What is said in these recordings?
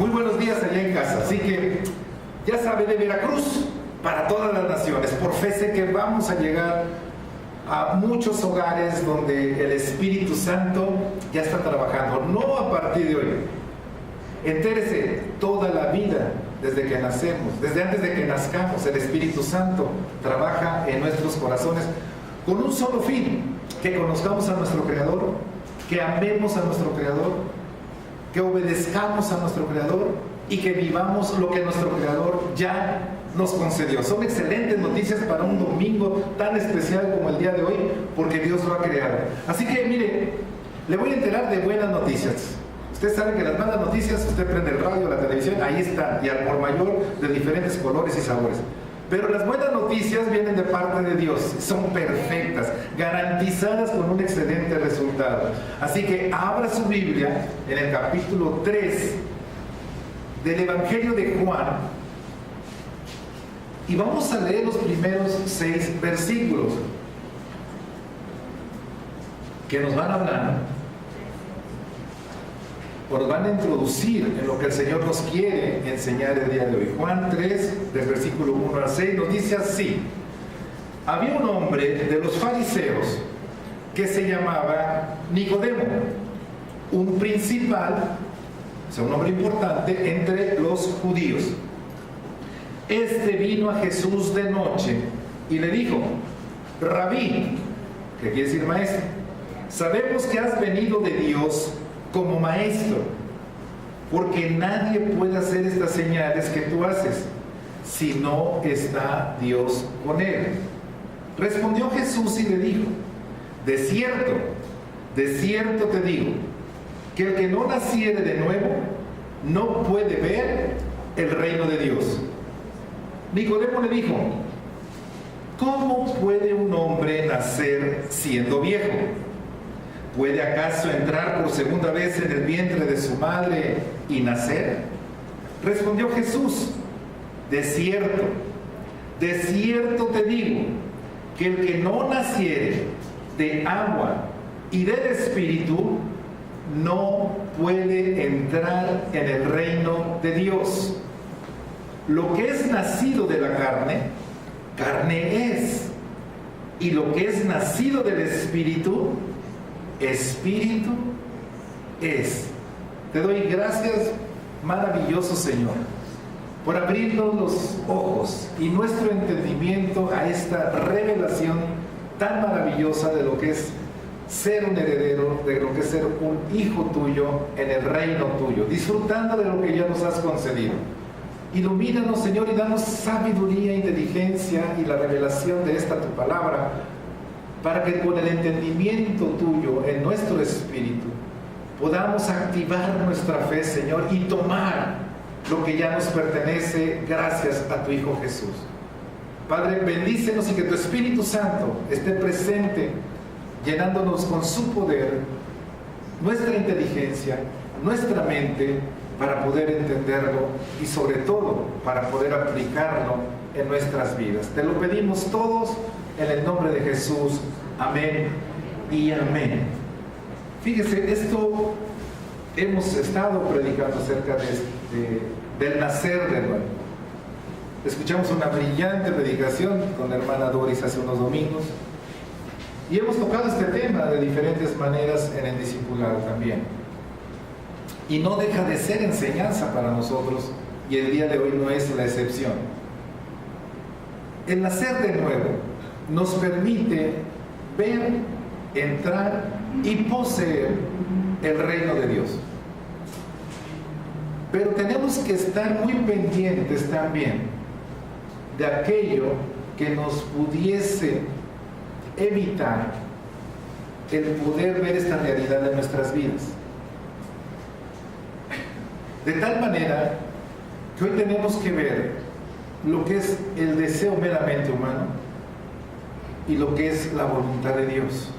Muy buenos días allá en casa. Así que ya sabe, de Veracruz para todas las naciones. Por fe sé que vamos a llegar a muchos hogares donde el Espíritu Santo ya está trabajando. No a partir de hoy. Entérese, toda la vida, desde que nacemos, desde antes de que nazcamos, el Espíritu Santo trabaja en nuestros corazones con un solo fin: que conozcamos a nuestro Creador, que amemos a nuestro Creador, que obedezcamos a nuestro Creador y que vivamos lo que nuestro Creador ya nos concedió. Son excelentes noticias para un domingo tan especial como el día de hoy, porque Dios lo ha creado. Así que mire, le voy a enterar de buenas noticias. Usted sabe que las malas noticias, usted prende el radio, la televisión, ahí están, y al por mayor, de diferentes colores y sabores. Pero las buenas noticias vienen de parte de Dios, son perfectas, garantizadas con un excelente resultado. Así que abra su Biblia en el capítulo 3 del Evangelio de Juan y vamos a leer los primeros 6 versículos que nos van a hablar o nos van a introducir en lo que el Señor nos quiere enseñar el día de hoy. Juan 3, del versículo 1 al 6, nos dice así: había un hombre de los fariseos que se llamaba Nicodemo, un principal, o sea, un hombre importante entre los judíos. Este vino a Jesús de noche y le dijo: Rabí, que quiere decir maestro, sabemos que has venido de Dios como maestro, porque nadie puede hacer estas señales que tú haces si no está Dios con él. Respondió Jesús y le dijo: de cierto te digo, que el que no naciere de nuevo no puede ver el reino de Dios. Nicodemo le dijo: ¿cómo puede un hombre nacer siendo viejo? ¿Puede acaso entrar por segunda vez en el vientre de su madre y nacer? Respondió Jesús: de cierto te digo, que el que no naciere de agua y del Espíritu no puede entrar en el reino de Dios. Lo que es nacido de la carne, carne es, y lo que es nacido del Espíritu, Espíritu es. Te doy gracias, maravilloso Señor, por abrirnos los ojos y nuestro entendimiento a esta revelación tan maravillosa de lo que es ser un heredero, de lo que es ser un hijo tuyo en el reino tuyo, disfrutando de lo que ya nos has concedido. Ilumínanos, Señor, y danos sabiduría, inteligencia y la revelación de esta tu palabra, para que con el entendimiento tuyo en nuestro espíritu podamos activar nuestra fe, Señor, y tomar lo que ya nos pertenece gracias a tu Hijo Jesús. Padre, bendícenos y que tu Espíritu Santo esté presente, llenándonos con su poder, nuestra inteligencia, nuestra mente, para poder entenderlo y sobre todo para poder aplicarlo en nuestras vidas. Te lo pedimos todos en el nombre de Jesús. Amén y amén. Fíjese, esto hemos estado predicando acerca del nacer de nuevo. Escuchamos una brillante predicación con la hermana Doris hace unos domingos y hemos tocado este tema de diferentes maneras en el discipulado también. Y no deja de ser enseñanza para nosotros, y el día de hoy no es la excepción. El nacer de nuevo nos permite ver, entrar y poseer el reino de Dios. Pero tenemos que estar muy pendientes también de aquello que nos pudiese evitar el poder ver esta realidad en nuestras vidas. De tal manera que hoy tenemos que ver lo que es el deseo meramente humano y lo que es la voluntad de Dios.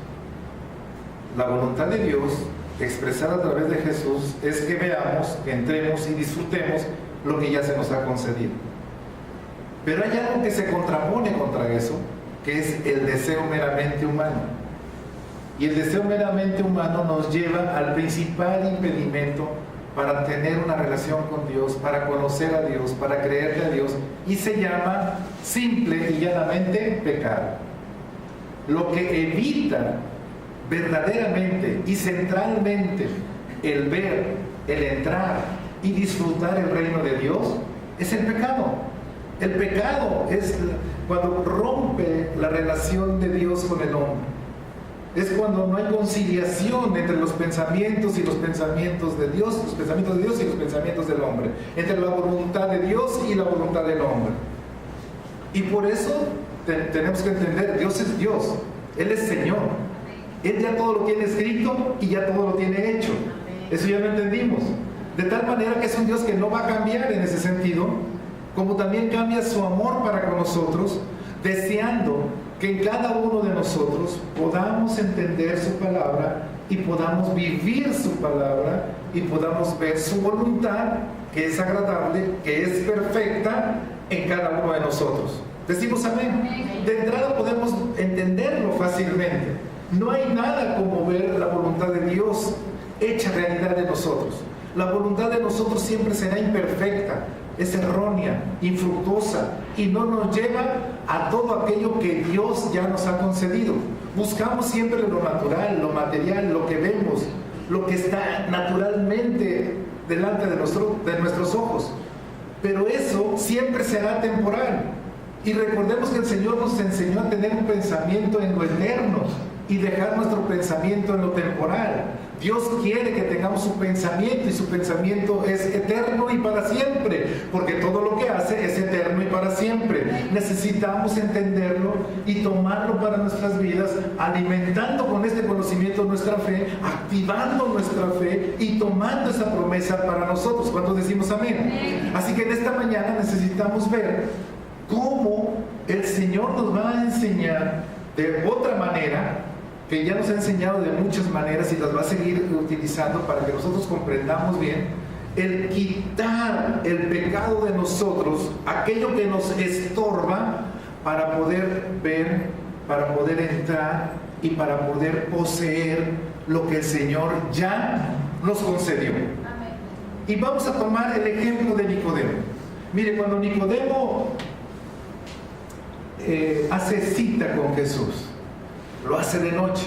La voluntad de Dios, expresada a través de Jesús, es que veamos, que entremos y disfrutemos lo que ya se nos ha concedido. Pero hay algo que se contrapone contra eso, que es el deseo meramente humano. Y el deseo meramente humano nos lleva al principal impedimento para tener una relación con Dios, para conocer a Dios, para creerle a Dios, y se llama simple y llanamente pecado. Lo que evita verdaderamente y centralmente el ver, el entrar y disfrutar el reino de Dios es el pecado. El pecado es cuando rompe la relación de Dios con el hombre. Es cuando no hay conciliación entre los pensamientos y los pensamientos de Dios, los pensamientos de Dios y los pensamientos del hombre, entre la voluntad de Dios y la voluntad del hombre. Y por eso tenemos que entender, Dios es Dios, Él es Señor. Él ya todo lo tiene escrito y ya todo lo tiene hecho. Eso ya lo entendimos. De tal manera que es un Dios que no va a cambiar en ese sentido, como también cambia su amor para con nosotros, deseando que en cada uno de nosotros podamos entender su palabra y podamos vivir su palabra y podamos ver su voluntad, que es agradable, que es perfecta en cada uno de nosotros. Decimos amén. De entrada podemos entenderlo fácilmente. No hay nada como ver la voluntad de Dios hecha realidad en nosotros. La voluntad de nosotros siempre será imperfecta, es errónea, infructuosa, y no nos lleva a todo aquello que Dios ya nos ha concedido. Buscamos siempre lo natural, lo material, lo que vemos, lo que está naturalmente delante de nuestros ojos. Pero eso siempre será temporal. Y recordemos que el Señor nos enseñó a tener un pensamiento en lo eterno y dejar nuestro pensamiento en lo temporal. Dios quiere que tengamos su pensamiento, y su pensamiento es eterno y para siempre, porque todo lo que hace es eterno y para siempre. Necesitamos entenderlo y tomarlo para nuestras vidas, alimentando con este conocimiento nuestra fe, activando nuestra fe y tomando esa promesa para nosotros. ¿Cuántos decimos amén? Así que en esta mañana necesitamos ver cómo el Señor nos va a enseñar de otra manera, que ya nos ha enseñado de muchas maneras y las va a seguir utilizando para que nosotros comprendamos bien, el quitar el pecado de nosotros, aquello que nos estorba, para poder ver, para poder entrar y para poder poseer lo que el Señor ya nos concedió. Amén. Y vamos a tomar el ejemplo de Nicodemo. Mire, cuando Nicodemo hace cita con Jesús, lo hace de noche.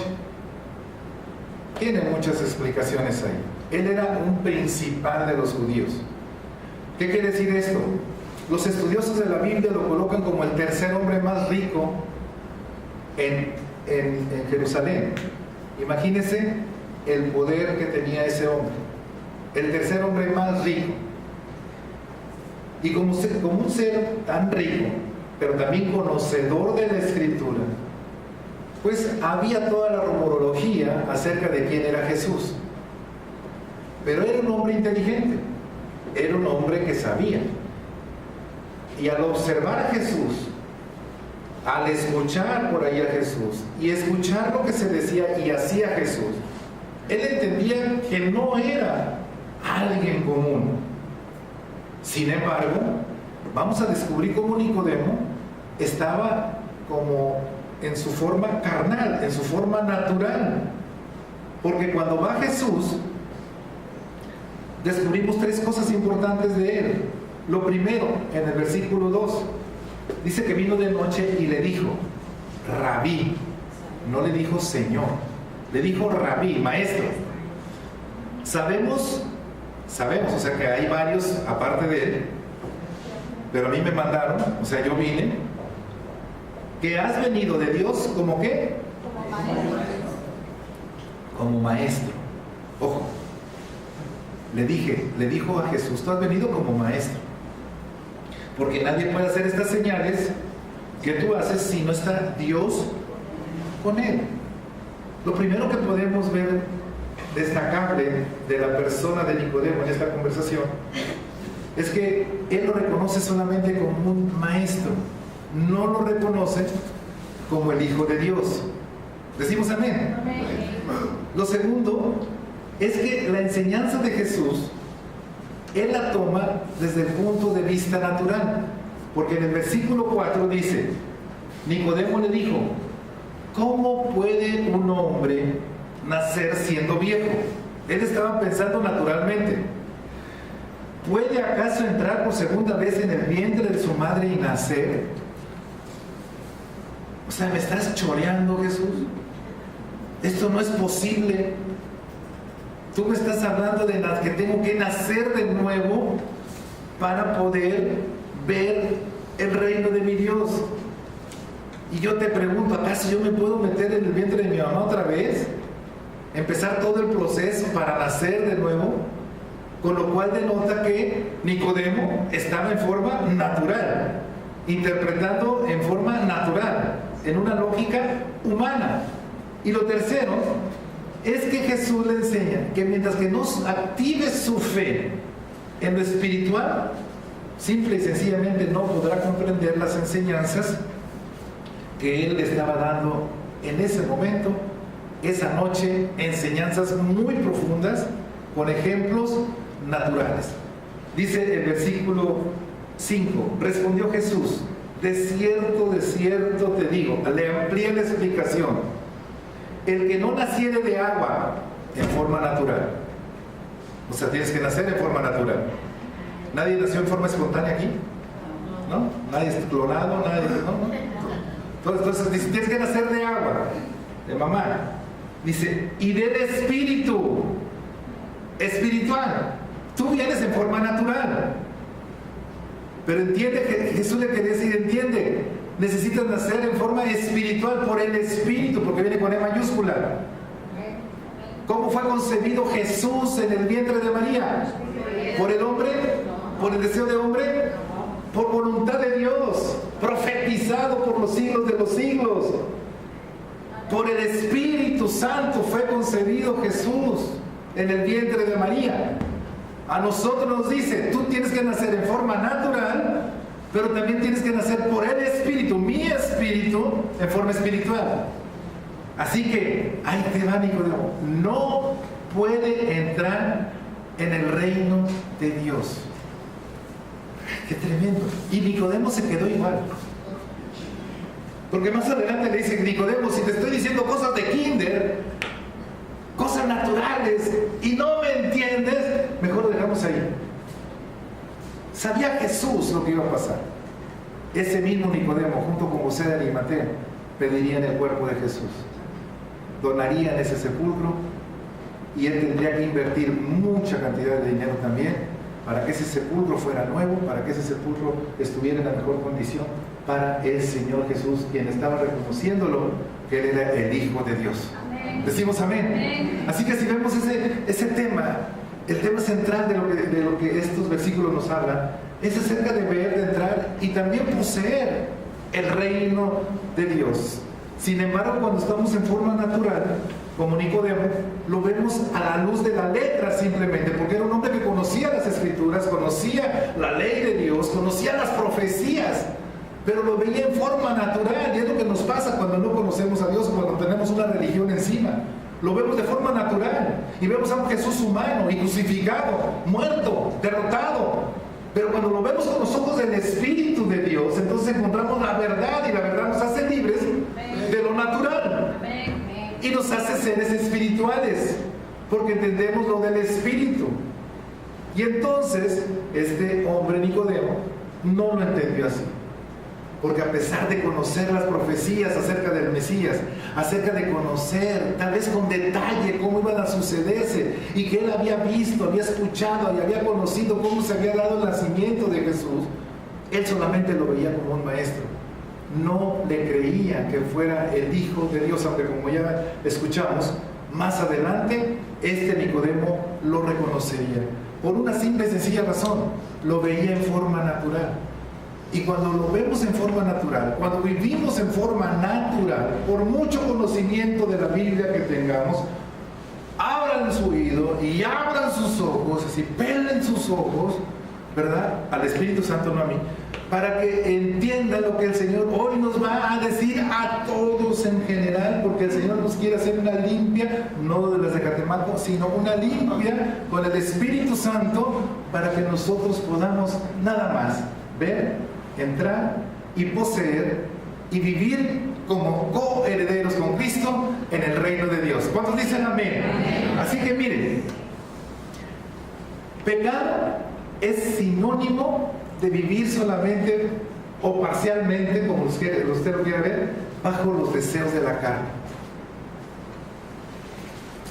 Tiene muchas explicaciones ahí. Él era un principal de los judíos. ¿Qué quiere decir esto? Los estudiosos de la Biblia lo colocan como el tercer hombre más rico en Jerusalén. Imagínense el poder que tenía ese hombre. El tercer hombre más rico. Y como un ser tan rico, pero también conocedor de la Escritura, pues había toda la rumorología acerca de quién era Jesús. Pero era un hombre inteligente, era un hombre que sabía. Y al observar a Jesús, al escuchar por ahí a Jesús y escuchar lo que se decía y hacía Jesús, él entendía que no era alguien común. Sin embargo, vamos a descubrir cómo Nicodemo estaba como en su forma carnal, en su forma natural. Porque cuando va Jesús, descubrimos tres cosas importantes de él. Lo primero, en el versículo 2, dice que vino de noche y le dijo, Rabí. No le dijo Señor, le dijo Rabí, maestro. Sabemos, o sea que hay varios aparte de él, pero a mí me mandaron, o sea, yo vine, que has venido de Dios como ¿qué? Como maestro. Como maestro. Ojo, le dijo a Jesús, tú has venido como maestro, porque nadie puede hacer estas señales que tú haces si no está Dios con él. Lo primero que podemos ver destacable de la persona de Nicodemo en esta conversación es que él lo reconoce solamente como un maestro, no lo reconoce como el Hijo de Dios. Decimos amén. Amén. Lo segundo es que la enseñanza de Jesús él la toma desde el punto de vista natural, porque en el versículo 4 dice, Nicodemo le dijo, ¿cómo puede un hombre nacer siendo viejo? Él estaba pensando naturalmente. ¿puede acaso entrar por segunda vez en el vientre de su madre y nacer? O sea, ¿me estás choreando, Jesús? Esto no es posible. Tú me estás hablando de que tengo que nacer de nuevo para poder ver el reino de mi Dios. Y yo te pregunto, ¿acaso yo me puedo meter en el vientre de mi mamá otra vez? Empezar todo el proceso para nacer de nuevo, con lo cual denota que Nicodemo estaba en forma natural, interpretando en forma natural, en una lógica humana. Y lo tercero es que Jesús le enseña que mientras que no active su fe en lo espiritual, simple y sencillamente no podrá comprender las enseñanzas que él le estaba dando en ese momento, esa noche, enseñanzas muy profundas con ejemplos naturales. Dice el versículo 5, respondió Jesús, de cierto te digo, le amplié la explicación, el que no naciere de agua en forma natural, o sea, tienes que nacer en forma natural. ¿Nadie nació en forma espontánea aquí? ¿No? ¿Nadie es clonado? ¿Nadie? ¿No? Entonces dice, tienes que nacer de agua, de mamá. Dice, y del espíritu, espiritual. Tú vienes en forma natural. Pero entiende que Jesús le quería decir, entiende, necesitas nacer en forma espiritual por el espíritu, porque viene con E mayúscula. ¿Cómo fue concebido Jesús en el vientre de María? ¿Por el hombre? ¿Por el deseo de hombre? Por voluntad de Dios, profetizado por los siglos de los siglos. Por el Espíritu Santo fue concebido Jesús en el vientre de María. A nosotros nos dice, tú tienes que nacer en forma natural, pero también tienes que nacer por el Espíritu, mi Espíritu, en forma espiritual. Así que, ahí te va, Nicodemo, no puede entrar en el reino de Dios. ¡Qué tremendo! Y Nicodemo se quedó igual. Porque más adelante le dice, Nicodemo, si te estoy diciendo cosas de kinder, cosas naturales, y no me entiendes, mejor lo dejamos ahí. Sabía Jesús lo que iba a pasar. Ese mismo Nicodemo, junto con José de Arimatea, pedirían el cuerpo de Jesús. Donarían ese sepulcro, y él tendría que invertir mucha cantidad de dinero también para que ese sepulcro fuera nuevo, para que ese sepulcro estuviera en la mejor condición para el Señor Jesús, quien estaba reconociéndolo que Él era el Hijo de Dios. Amén. Decimos amén. Amén. Así que si vemos ese tema, el tema central de lo que estos versículos nos hablan, es acerca de ver, de entrar y también poseer el reino de Dios. Sin embargo, cuando estamos en forma natural, como Nicodemo, lo vemos a la luz de la letra simplemente, porque era un hombre que conocía las Escrituras, conocía la ley de Dios, conocía las profecías, pero lo veía en forma natural. Y es lo que nos pasa cuando no conocemos a Dios, cuando tenemos una religión encima. Lo vemos de forma natural y vemos a un Jesús humano y crucificado, muerto, derrotado. Pero cuando lo vemos con los ojos del Espíritu de Dios, entonces encontramos la verdad, y la verdad nos hace libres de lo natural y nos hace seres espirituales, porque entendemos lo del Espíritu. Y entonces este hombre Nicodemo no lo entendió así, porque a pesar de conocer las profecías acerca del Mesías, acerca de conocer tal vez con detalle cómo iban a sucederse, y que él había visto, había escuchado y había conocido cómo se había dado el nacimiento de Jesús, él solamente lo veía como un maestro. No le creía que fuera el Hijo de Dios, aunque como ya escuchamos, más adelante este Nicodemo lo reconocería. Por una simple y sencilla razón, lo veía en forma natural. Y cuando lo vemos en forma natural, cuando vivimos en forma natural, por mucho conocimiento de la Biblia que tengamos, abran su oído y abran sus ojos, así pelen sus ojos, ¿verdad? Al Espíritu Santo, no a mí, para que entienda lo que el Señor hoy nos va a decir a todos en general, porque el Señor nos quiere hacer una limpia, no de las de Catemaco, sino una limpia con el Espíritu Santo, para que nosotros podamos nada más ver, entrar y poseer y vivir como coherederos con Cristo en el reino de Dios. ¿Cuántos dicen amén? Amén. Así que miren, pecado es sinónimo de vivir solamente o parcialmente, como usted lo quiere ver, bajo los deseos de la carne.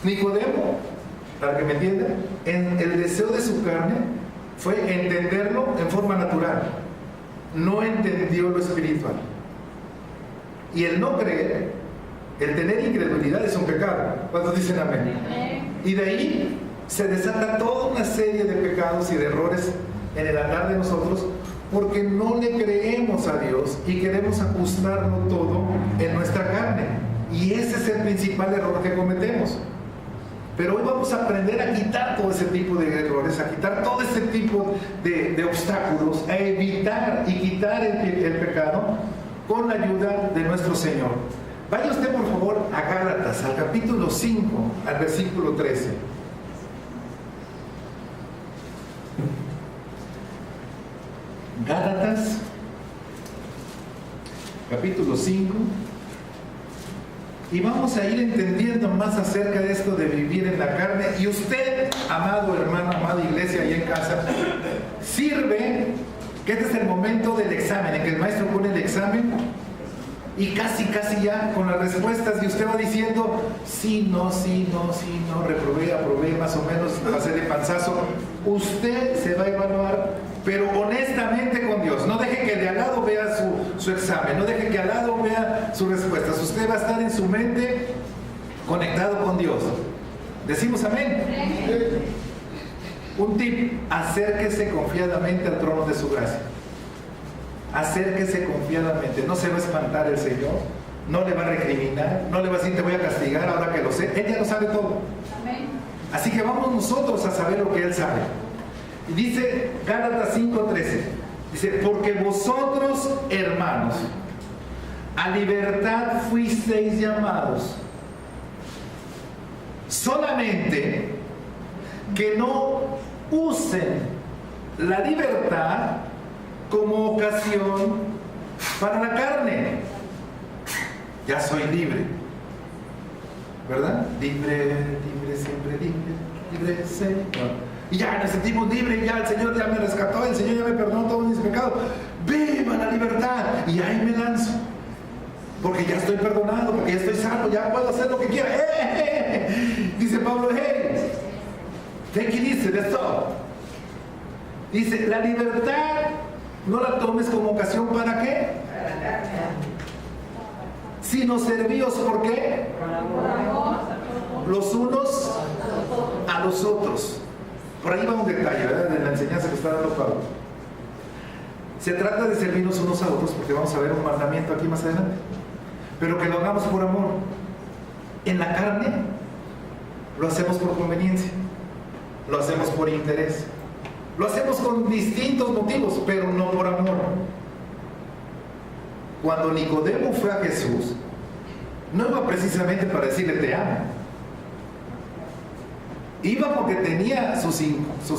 Nicodemo, para que me entiendan, en el deseo de su carne fue entenderlo en forma natural, no entendió lo espiritual. Y el no creer, el tener incredulidad es un pecado. ¿Cuántos dicen amén? Y de ahí se desata toda una serie de pecados y de errores en el andar de nosotros, porque no le creemos a Dios y queremos ajustarlo todo en nuestra carne. Y ese es el principal error que cometemos. Pero hoy vamos a aprender a quitar todo ese tipo de errores, a quitar todo ese tipo de obstáculos, a evitar y quitar el pecado con la ayuda de nuestro Señor. Vaya usted por favor a Gálatas, al capítulo 5, al versículo 13. Gálatas, capítulo 5. Y vamos a ir entendiendo más acerca de esto de vivir en la carne. Y usted, amado hermano, amada iglesia, ahí en casa, sirve que este es el momento del examen, en que el maestro pone el examen y casi ya con las respuestas, y usted va diciendo sí, no, reprobé, aprobé, más o menos, pasé de panzazo. Usted se va a evaluar, pero honestamente con Dios. No deje que de al lado vea su examen, no deje que al lado vea sus respuestas. Usted va a estar en su mente conectado con Dios. ¿Decimos amén? Un tip: acérquese confiadamente al trono de su gracia. Acérquese confiadamente. No se va a espantar el Señor, no le va a recriminar, no le va a decir te voy a castigar ahora que lo sé. Él ya lo sabe todo. Amén. Así que vamos nosotros a saber lo que Él sabe. Y dice Gálatas 5:13, dice: porque vosotros, hermanos, a libertad fuisteis llamados, solamente que no usen la libertad como ocasión para la carne. Ya soy libre, ¿verdad? Libre, siempre libre, Señor. Y ya nos sentimos libres, ya el Señor ya me rescató, el Señor ya me perdonó todos mis pecados. ¡Viva la libertad! Y ahí me lanzo, porque ya estoy perdonado, porque ya estoy salvo, ya puedo hacer lo que quiera. Dice Pablo: hey, take it easy, that's all. Dice: la libertad no la tomes como ocasión ¿para qué? Sino servíos, ¿por qué? Los unos a los otros. Por ahí va un detalle, ¿verdad?, de la enseñanza que está dando Pablo. Se trata de servirnos unos a otros, porque vamos a ver un mandamiento aquí más adelante, pero que lo hagamos por amor. En la carne lo hacemos por conveniencia, lo hacemos por interés, lo hacemos con distintos motivos, pero no por amor. Cuando Nicodemo fue a Jesús, no iba precisamente para decirle te amo. Iba porque tenía sus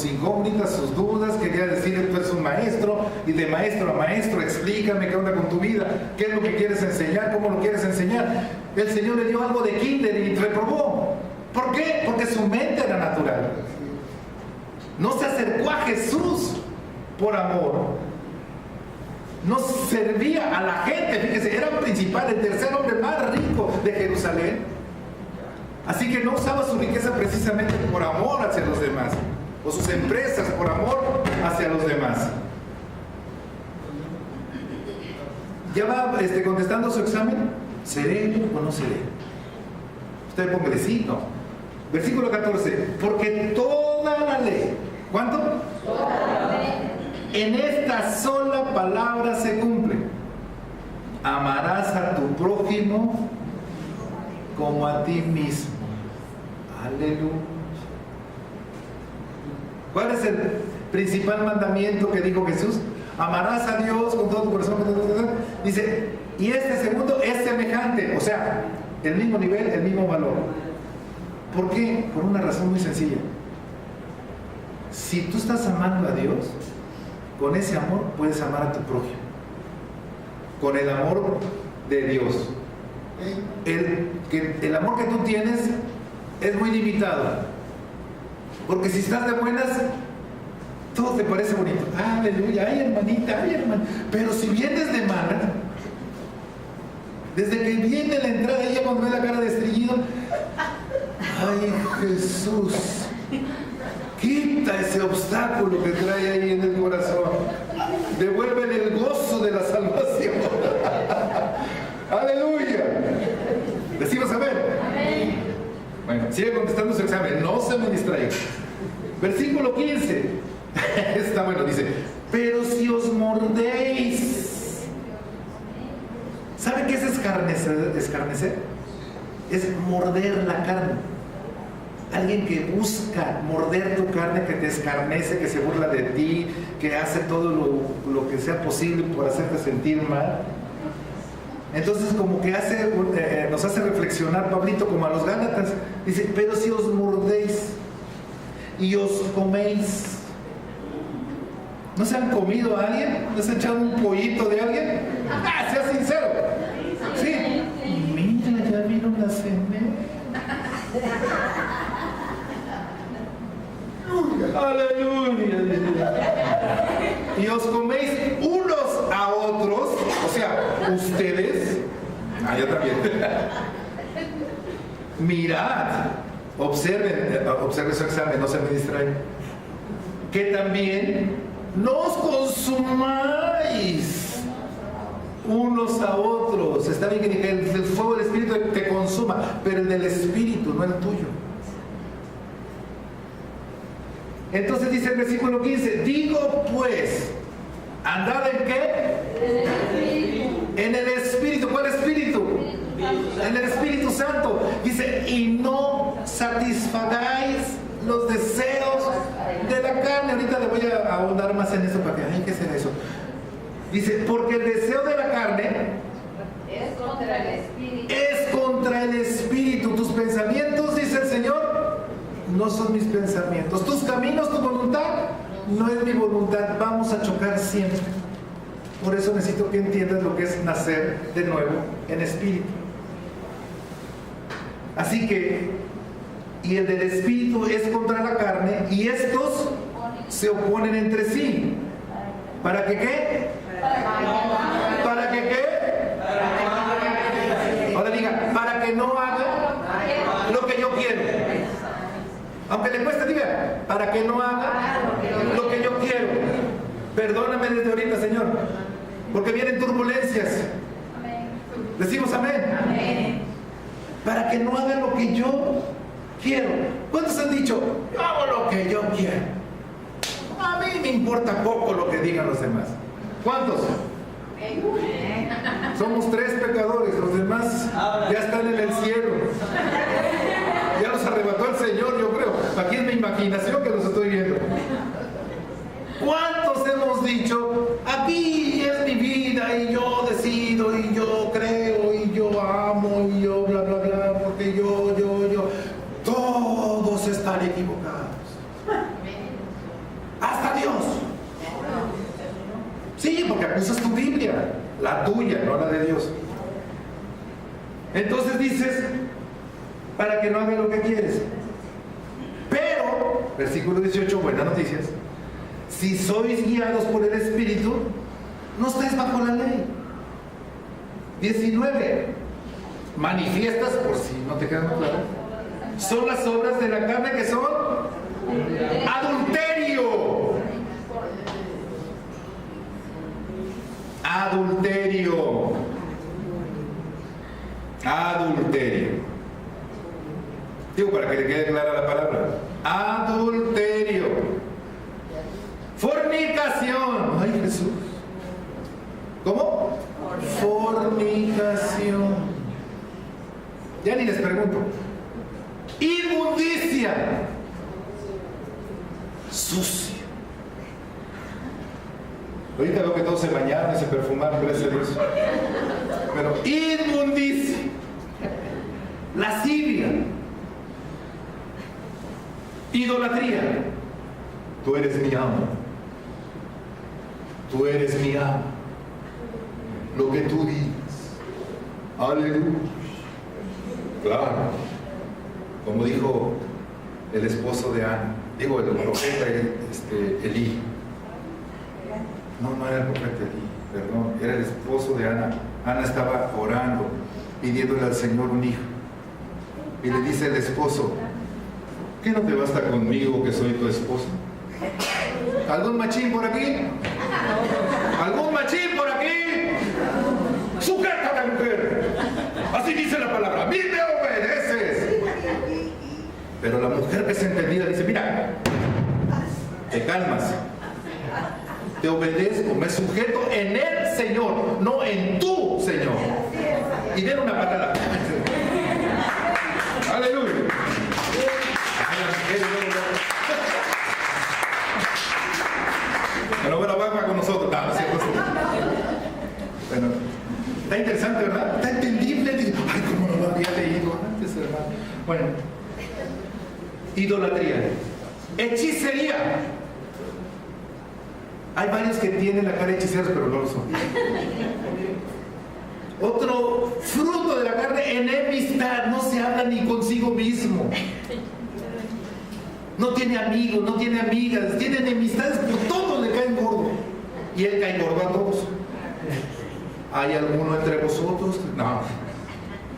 incógnitas, sus dudas. Quería decirle: tú eres un maestro, y de maestro a maestro, explícame qué onda con tu vida, qué es lo que quieres enseñar, cómo lo quieres enseñar. El Señor le dio algo de kinder y reprobó. ¿Por qué? Porque su mente era natural. No se acercó a Jesús por amor, no servía a la gente. Fíjese, era un principal, el tercer hombre más rico de Jerusalén. Así que no usaba su riqueza precisamente por amor hacia los demás, o sus empresas por amor hacia los demás. ¿Ya va contestando su examen? ¿Seré o no seré? Usted póngale sí, no. Versículo 14: porque toda la ley, ¿cuánto? Toda la ley. En esta sola palabra se cumple: amarás a tu prójimo como a ti mismo. Aleluya. ¿Cuál es el principal mandamiento que dijo Jesús? Amarás a Dios con todo tu corazón. Dice, y este segundo es semejante, o sea, el mismo nivel, el mismo valor. ¿Por qué? Por una razón muy sencilla. Si tú estás amando a Dios, con ese amor puedes amar a tu prójimo, con el amor de Dios. El amor que tú tienes es muy limitado, porque si estás de buenas, todo te parece bonito. Aleluya, ay hermanita, ay hermano. Pero si vienes de malas, desde que viene la entrada, ella cuando ve la cara de Estrillido, ay Jesús, quita ese obstáculo que trae ahí en el corazón. Devuélvele el gozo de la salvación. Aleluya. Decimos amén. Amén. Bueno, sigue contestando su examen, no se me distraiga. Versículo 15. Está bueno, dice, pero si os mordéis. ¿Sabe qué es escarnecer? Es morder la carne. Alguien que busca morder tu carne, que te escarnece, que se burla de ti, que hace todo lo que sea posible por hacerte sentir mal. Entonces como que nos hace reflexionar Pablito como a los Gálatas. Dice, pero si os mordéis y os coméis. ¿No se han comido a alguien? ¿No se han echado un pollito de alguien? Sea sincero. Sí. Mira, ya vino la cena. Aleluya. Y os coméis unos a otros, o sea, ustedes. Yo también. Mirad, observen su examen, no se me distraigan. Que también no os consumáis unos a otros. Está bien que el fuego del Espíritu te consuma, pero el del Espíritu, no el tuyo. Entonces dice el versículo 15, digo pues, ¿andad en qué? En el Espíritu. ¿Cuál Espíritu? En el Espíritu Santo. Dice, y no satisfagáis los deseos de la carne. Ahorita le voy a ahondar más en eso para que, ay, ¿qué será eso? Dice, porque el deseo de la carne es contra el Espíritu. Es contra el Espíritu. Tus pensamientos, dice el Señor, no son mis pensamientos. Tus caminos, tu voluntad, no es mi voluntad. Vamos a chocar siempre. Por eso necesito que entiendas lo que es nacer de nuevo en espíritu. Así que, y el del espíritu es contra la carne, y estos se oponen entre sí. ¿Para que qué? ¿Para que qué? Ahora diga, para que no haga lo que yo quiero. Aunque le cueste, diga, para que no haga lo que yo quiero. Perdóname desde ahorita, Señor, porque vienen turbulencias. Decimos amén. Para que no haga lo que yo quiero. ¿Cuántos han dicho, yo hago lo que yo quiero? A mí me importa poco lo que digan los demás. ¿Cuántos? Somos 3 pecadores, los demás ya están en el cielo. Ya los arrebató el Señor, yo creo. Aquí es mi imaginación que los estoy viendo. ¿Cuántos hemos dicho, aquí es mi vida y yo decido y yo creo y yo amo y yo bla bla bla, porque yo? Todos están equivocados. Hasta Dios. Sí, porque acusas tu Biblia, la tuya, no la de Dios. Entonces dices, para que no haga lo que quieres. Pero, versículo 18, buenas noticias. Si sois guiados por el Espíritu, no estáis bajo la ley. 19. Manifiestas, por si no te queda muy claro, son las obras de la carne que son adulterio. Adulterio. Digo, para que le quede clara la palabra. Adulterio. Fornicación. Ay, Jesús. ¿Cómo? Fornicación. Ya ni les pregunto. Inmundicia. Sucio. Ahorita veo que todos se bañaron y se perfumaron, gracias a Dios. Pero inmundicia. Lascivia. Idolatría. Tú eres mi amo. Tú eres mi amo. Lo que tú digas. Aleluya. Claro. Como dijo el esposo de Ana. Digo, el profeta Elí. No era el profeta Elí, perdón, era el esposo de Ana. Ana estaba orando, pidiéndole al Señor un hijo. Y le dice el esposo: ¿qué no te basta conmigo que soy tu esposo? ¿Algún machín por aquí? ¿Algún machín por aquí? ¡Sujeta a la mujer! Así dice la palabra. ¡A mí me obedeces! Pero la mujer que es entendida dice: mira, te calmas, te obedezco, me sujeto en el Señor, no en tu Señor. Y den una patada. Aleluya. Bueno, va con nosotros. No, ¿cierto? Bueno, está interesante, ¿verdad? Está entendible. Ay, cómo no lo había leído antes, hermano. Bueno, idolatría, hechicería. Hay varios que tienen la cara de hechiceros, pero no lo son. Otro fruto de la carne, enemistad. No se habla ni consigo mismo. No tiene amigos, no tiene amigas, tiene enemistades, por todos le caen gordo. Y él cae gordo a todos. ¿Hay alguno entre vosotros? No.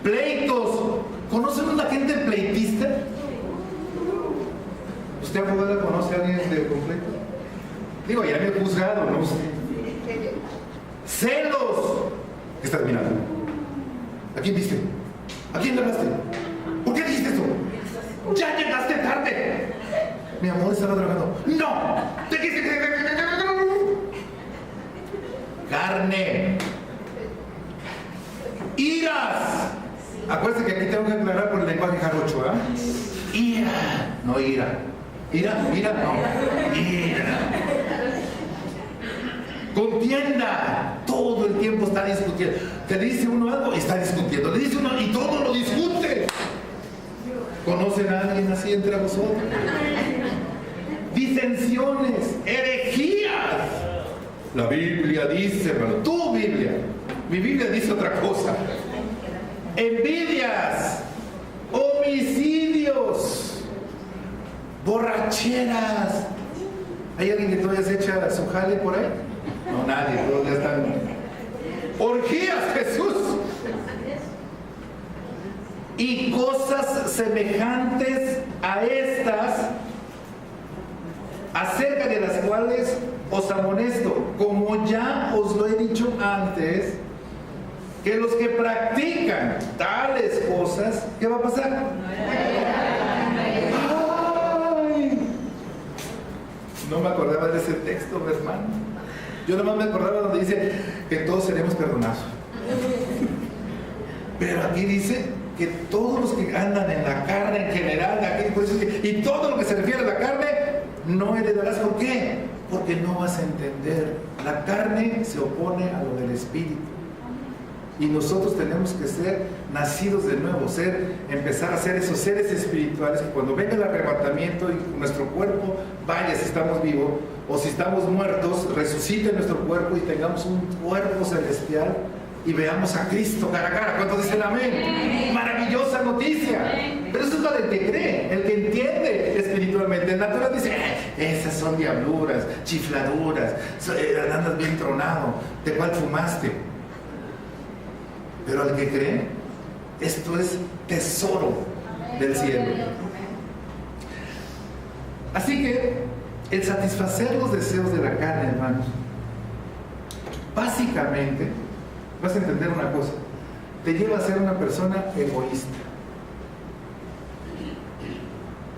Pleitos. ¿Conocen a una gente pleitista? ¿Usted, abogada, conoce a alguien de completo? Digo, ya me he juzgado, ¿no? Celos. ¿Qué estás mirando? ¿A quién viste? ¿A quién le hablaste? ¿Por qué dijiste eso? ¡Ya llegaste tarde! Mi amor estaba trabajando. ¡No! ¡Te quise! Carne. Iras. Acuérdense que aquí tengo que aclarar por el lenguaje jarocho, ¿ah? Ira. No ira. Ira, no. Ira. Contienda. Todo el tiempo está discutiendo. Te dice uno algo y está discutiendo. Le dice uno y todo lo discute. ¿Conocen a alguien así entre vosotros? Disensiones, herejías. La Biblia dice, hermano, tu Biblia. Mi Biblia dice otra cosa. Envidias, homicidios, borracheras. ¿Hay alguien que todavía se echa su jale por ahí? No, nadie, todos ya están. Orgías, Jesús. Y cosas semejantes a estas, acerca de las cuales os amonesto, como ya os lo he dicho antes, que los que practican tales cosas, ¿qué va a pasar? ¡Ay! No me acordaba de ese texto, hermano. Yo nomás me acordaba donde dice que todos seremos perdonados. Pero aquí dice que todos los que andan en la carne en general, y todo lo que se refiere a la carne, no heredarás. ¿Por qué? Porque no vas a entender. La carne se opone a lo del espíritu. Y nosotros tenemos que ser nacidos de nuevo, empezar a ser esos seres espirituales que cuando venga el arrebatamiento y nuestro cuerpo vaya, si estamos vivos, o si estamos muertos, resucite nuestro cuerpo y tengamos un cuerpo celestial y veamos a Cristo cara a cara. ¿Cuántos dicen amén? Maravillosa noticia. Pero eso es para el que cree, el que entiende espiritualmente. El natural dice: esas son diabluras, chifladuras, andas bien tronado, ¿de cuál fumaste? Pero al que cree, esto es tesoro del cielo. Así que el satisfacer los deseos de la carne, hermanos, básicamente, vas a entender una cosa, te lleva a ser una persona egoísta.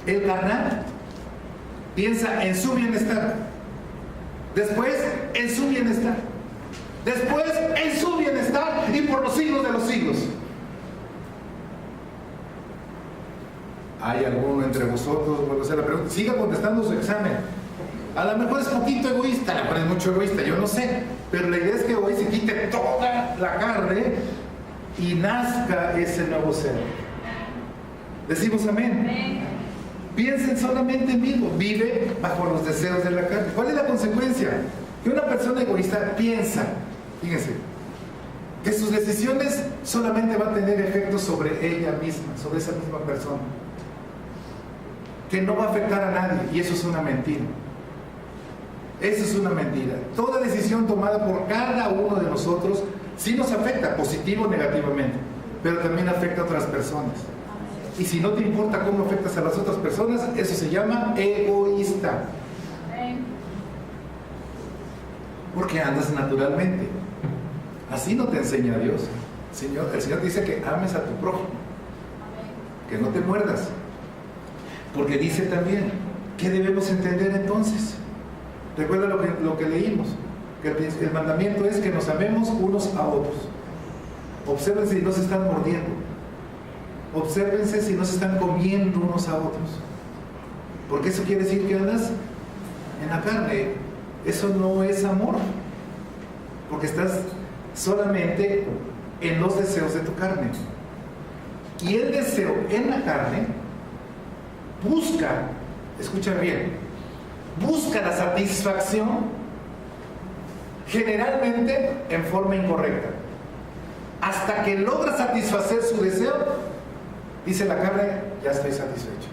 El carnal piensa en su bienestar, después en su bienestar, después en su bienestar y por los siglos de los siglos. ¿Hay alguno entre vosotros? Bueno, se la pregunta, siga contestando su examen. A lo mejor es poquito egoísta, a lo mejor es mucho egoísta, yo no sé. Pero la idea es que hoy se quite toda la carne y nazca ese nuevo ser. Decimos amén. Amén. Piensen solamente en mí, vive bajo los deseos de la carne. ¿Cuál es la consecuencia? Que una persona egoísta piensa, fíjense, que sus decisiones solamente van a tener efectos sobre ella misma, sobre esa misma persona. que no va a afectar a nadie, y eso es una mentira. Eso es una mentira. Toda decisión tomada por cada uno de nosotros sí nos afecta, positivo o negativamente, pero también afecta a otras personas. Y si no te importa cómo afectas a las otras personas, eso se llama egoísta. Porque andas naturalmente. Así no te enseña Dios. El Señor dice que ames a tu prójimo, que no te muerdas. Porque dice también, ¿qué debemos entender entonces? Recuerda lo que leímos, que el mandamiento es que nos amemos unos a otros. Obsérvense si no se están mordiendo. Obsérvense si no se están comiendo unos a otros. Porque eso quiere decir que andas en la carne. Eso no es amor. Porque estás solamente en los deseos de tu carne. Y el deseo en la carne busca, escucha bien, busca la satisfacción generalmente en forma incorrecta. Hasta que logra satisfacer su deseo, dice la carne, ya estoy satisfecho.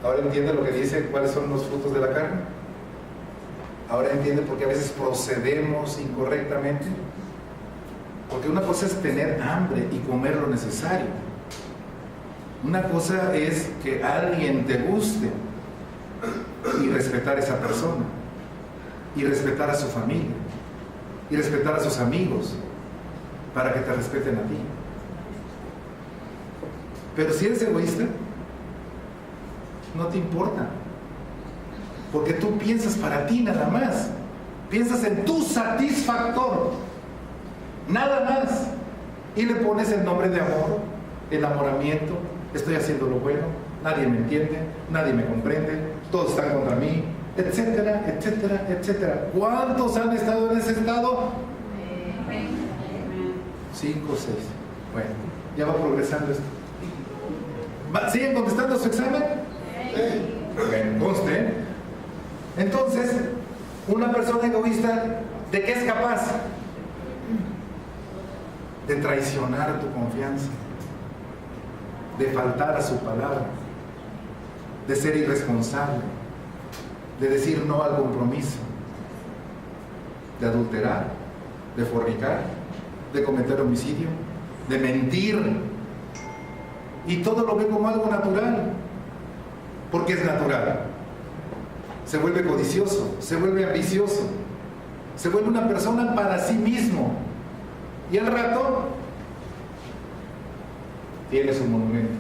Ahora entiende lo que dice, cuáles son los frutos de la carne. Ahora entiende por qué a veces procedemos incorrectamente. Porque una cosa es tener hambre y comer lo necesario. Una cosa es que alguien te guste y respetar a esa persona, y respetar a su familia, y respetar a sus amigos, para que te respeten a ti. Pero si eres egoísta, no te importa, porque tú piensas para ti nada más, piensas en tu satisfactor, nada más, y le pones el nombre de amor, enamoramiento. Estoy haciendo lo bueno, nadie me entiende, nadie me comprende, todos están contra mí, etcétera, etcétera, etcétera. ¿Cuántos han estado en ese estado? 5 o 6. Bueno, ya va progresando esto. ¿Siguen contestando su examen? Bueno, conste. Entonces, una persona egoísta, ¿de qué es capaz? De traicionar tu confianza, de faltar a su palabra, de ser irresponsable, de decir no al compromiso, de adulterar, de fornicar, de cometer homicidio, de mentir, y todo lo ve como algo natural, porque es natural. Se vuelve codicioso, se vuelve ambicioso, se vuelve una persona para sí mismo, y al rato tiene su monumento.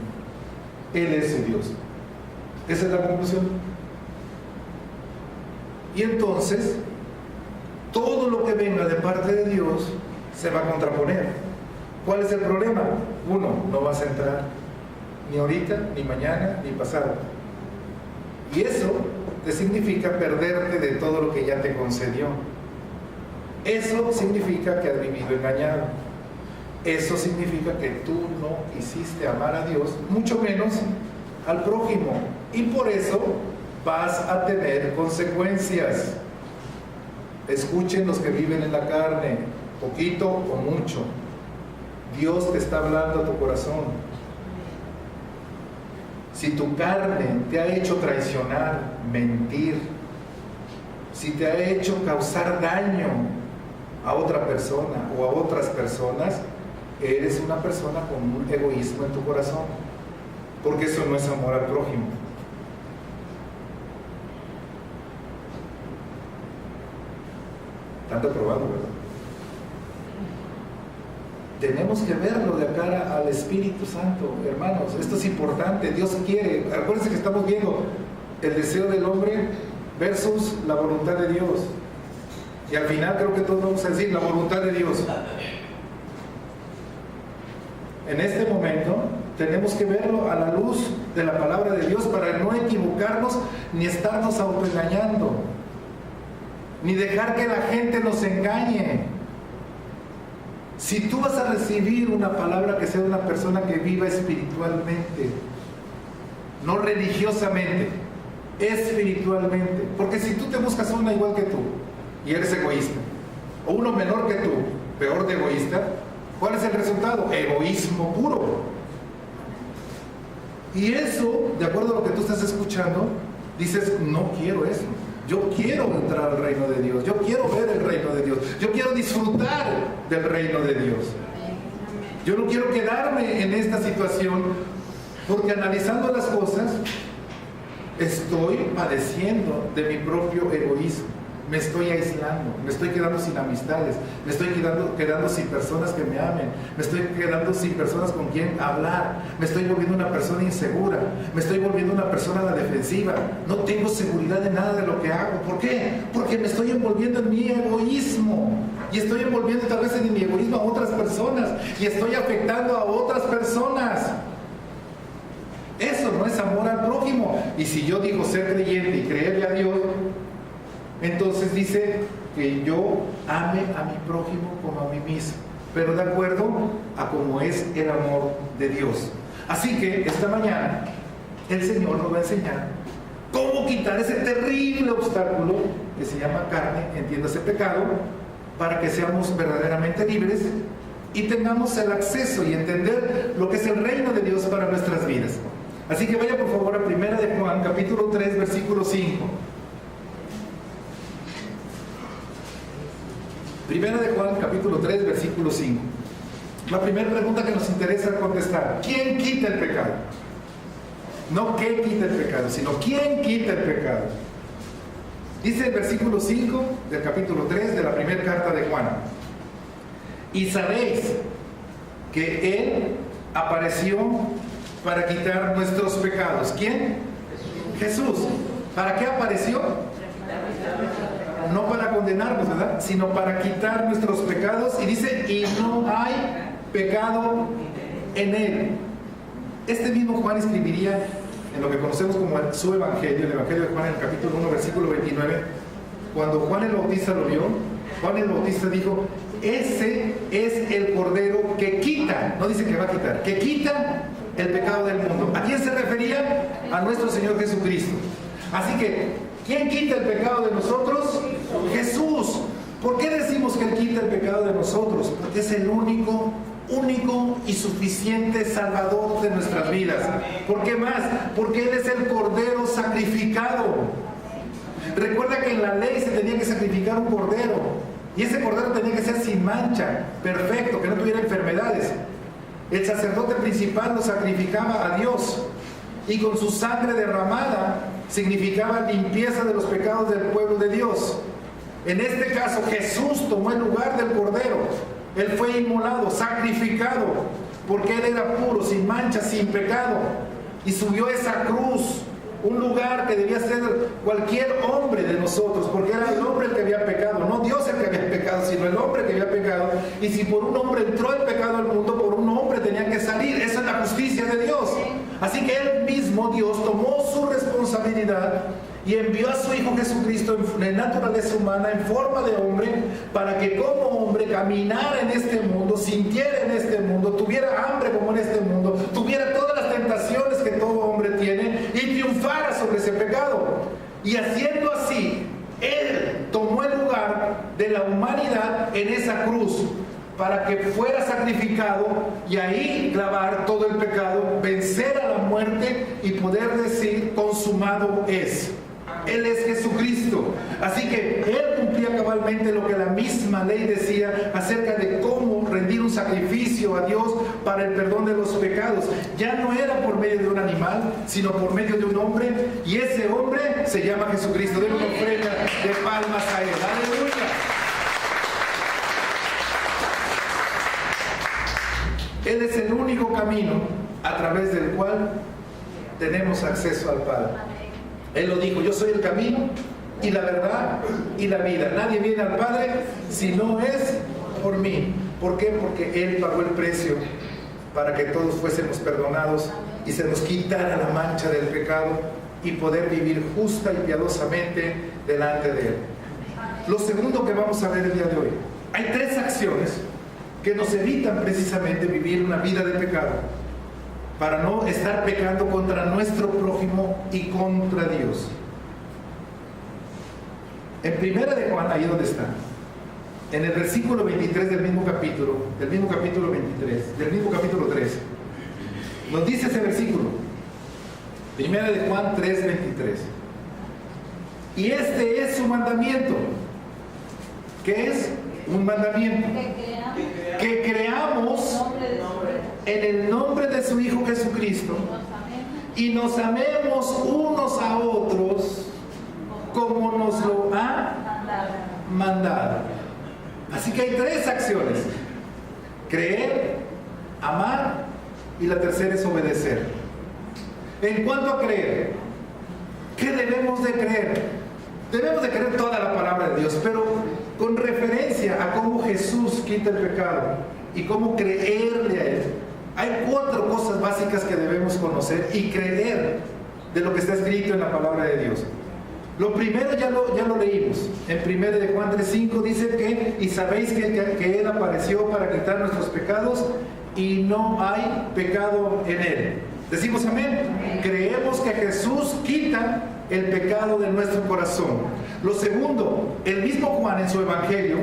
Él es su Dios. Esa es la conclusión. Y entonces, todo lo que venga de parte de Dios se va a contraponer. ¿Cuál es el problema? Uno, no vas a entrar ni ahorita, ni mañana, ni pasado. Y eso te significa perderte de todo lo que ya te concedió. Eso significa que has vivido engañado. Eso significa que tú no quisiste amar a Dios, mucho menos al prójimo. Y por eso vas a tener consecuencias. Escuchen los que viven en la carne, poquito o mucho. Dios te está hablando a tu corazón. Si tu carne te ha hecho traicionar, mentir, si te ha hecho causar daño a otra persona o a otras personas, eres una persona con un egoísmo en tu corazón, porque eso no es amor al prójimo. Tanto probado, ¿verdad? Tenemos que verlo de cara al Espíritu Santo, hermanos. Esto es importante. Dios quiere. Acuérdense que estamos viendo el deseo del hombre versus la voluntad de Dios. Y al final creo que todos vamos a decir la voluntad de Dios. En este momento tenemos que verlo a la luz de la palabra de Dios para no equivocarnos ni estarnos autoengañando, ni dejar que la gente nos engañe. Si tú vas a recibir una palabra, que sea de una persona que viva espiritualmente, no religiosamente, espiritualmente. Porque si tú te buscas una igual que tú y eres egoísta, o uno menor que tú, peor de egoísta, ¿cuál es el resultado? Egoísmo puro. Y eso, de acuerdo a lo que tú estás escuchando, dices, no quiero eso. Yo quiero entrar al reino de Dios. Yo quiero ver el reino de Dios. Yo quiero disfrutar del reino de Dios. Yo no quiero quedarme en esta situación, porque analizando las cosas, estoy padeciendo de mi propio egoísmo. Me estoy aislando, me estoy quedando sin amistades, me estoy quedando sin personas que me amen, me estoy quedando sin personas con quien hablar, me estoy volviendo una persona insegura, me estoy volviendo una persona a la defensiva, no tengo seguridad de nada de lo que hago. ¿Por qué? Porque me estoy envolviendo en mi egoísmo, y estoy envolviendo tal vez en mi egoísmo a otras personas, y estoy afectando a otras personas. Eso no es amor al prójimo. Y si yo digo ser creyente y creerle a Dios, entonces dice que yo ame a mi prójimo como a mí mismo, pero de acuerdo a cómo es el amor de Dios. Así que esta mañana el Señor nos va a enseñar cómo quitar ese terrible obstáculo que se llama carne, entiéndase pecado, para que seamos verdaderamente libres y tengamos el acceso y entender lo que es el reino de Dios para nuestras vidas. Así que vaya por favor a 1 de Juan, capítulo 3, versículo 5. 1 de Juan, capítulo 3, versículo 5. La primera pregunta que nos interesa contestar: ¿quién quita el pecado? No qué quita el pecado, sino ¿quién quita el pecado? Dice el versículo 5 del capítulo 3 de la primera carta de Juan: y sabéis que Él apareció para quitar nuestros pecados. ¿Quién? Jesús. ¿Para qué apareció? No para condenarnos, ¿verdad? Sino para quitar nuestros pecados. Y dice, y no hay pecado en Él. Este mismo Juan escribiría en lo que conocemos como su Evangelio, el Evangelio de Juan, en el capítulo 1, versículo 29. Cuando Juan el Bautista lo vio, Juan el Bautista dijo: ese es el Cordero que quita, no dice que va a quitar, que quita el pecado del mundo. ¿A quién se refería? A nuestro Señor Jesucristo. Así que, ¿quién quita el pecado de nosotros? Jesús. ¿Por qué decimos que Él quita el pecado de nosotros? Porque es el único y suficiente Salvador de nuestras vidas. ¿Por qué más? Porque Él es el Cordero sacrificado. Recuerda que en la ley se tenía que sacrificar un cordero, y ese cordero tenía que ser sin mancha, perfecto, que no tuviera enfermedades. El sacerdote principal lo sacrificaba a Dios, y con su sangre derramada significaba limpieza de los pecados del pueblo de Dios. En este caso, Jesús tomó el lugar del cordero. Él fue inmolado, sacrificado, porque Él era puro, sin mancha, sin pecado, y subió esa cruz, un lugar que debía ser cualquier hombre de nosotros, porque era el hombre el que había pecado, no Dios el que había pecado, sino el hombre que había pecado. Y si por un hombre entró el pecado al mundo, por un hombre tenía que salir. Esa es la justicia de Dios. Así que Él mismo, Dios, tomó su responsabilidad y envió a su Hijo Jesucristo en naturaleza humana, en forma de hombre, para que como hombre caminara en este mundo, sintiera en este mundo, tuviera hambre como en este mundo, tuviera todas las tentaciones que todo hombre tiene y triunfara sobre ese pecado. Y haciendo así, Él tomó el lugar de la humanidad en esa cruz, para que fuera sacrificado y ahí clavar todo el pecado, vencer a la muerte y poder decir: consumado es. Él es Jesucristo. Así que Él cumplía cabalmente lo que la misma ley decía acerca de cómo rendir un sacrificio a Dios para el perdón de los pecados. Ya no era por medio de un animal, sino por medio de un hombre, y ese hombre se llama Jesucristo. Den una ofrenda de palmas a Él. ¡Aleluya! Él es el único camino a través del cual tenemos acceso al Padre. Él lo dijo: yo soy el camino y la verdad y la vida. Nadie viene al Padre si no es por mí. ¿Por qué? Porque Él pagó el precio para que todos fuésemos perdonados y se nos quitara la mancha del pecado y poder vivir justa y piadosamente delante de Él. Lo segundo que vamos a ver el día de hoy: hay tres acciones que nos evitan precisamente vivir una vida de pecado, para no estar pecando contra nuestro prójimo y contra Dios. En 1 de Juan, ahí donde está, en el versículo 23 del mismo capítulo 23, del mismo capítulo 3, nos dice ese versículo: Primera de Juan 3:23. Y este es su mandamiento. ¿Qué es? Un mandamiento. Que creamos en el nombre de su Hijo Jesucristo y nos amemos unos a otros como nos lo ha mandado. Así que hay tres acciones: creer, amar y la tercera es obedecer. En cuanto a creer, ¿qué debemos de creer? Debemos de creer toda la palabra de Dios, pero con referencia a cómo Jesús quita el pecado y cómo creerle a Él. Hay 4 cosas básicas que debemos conocer y creer de lo que está escrito en la palabra de Dios. Lo primero ya lo leímos. En 1 de Juan 3:5 dice que, y sabéis que Él apareció para quitar nuestros pecados y no hay pecado en Él. Decimos amén. Creemos que Jesús quita el pecado de nuestro corazón. Lo segundo, el mismo Juan en su Evangelio,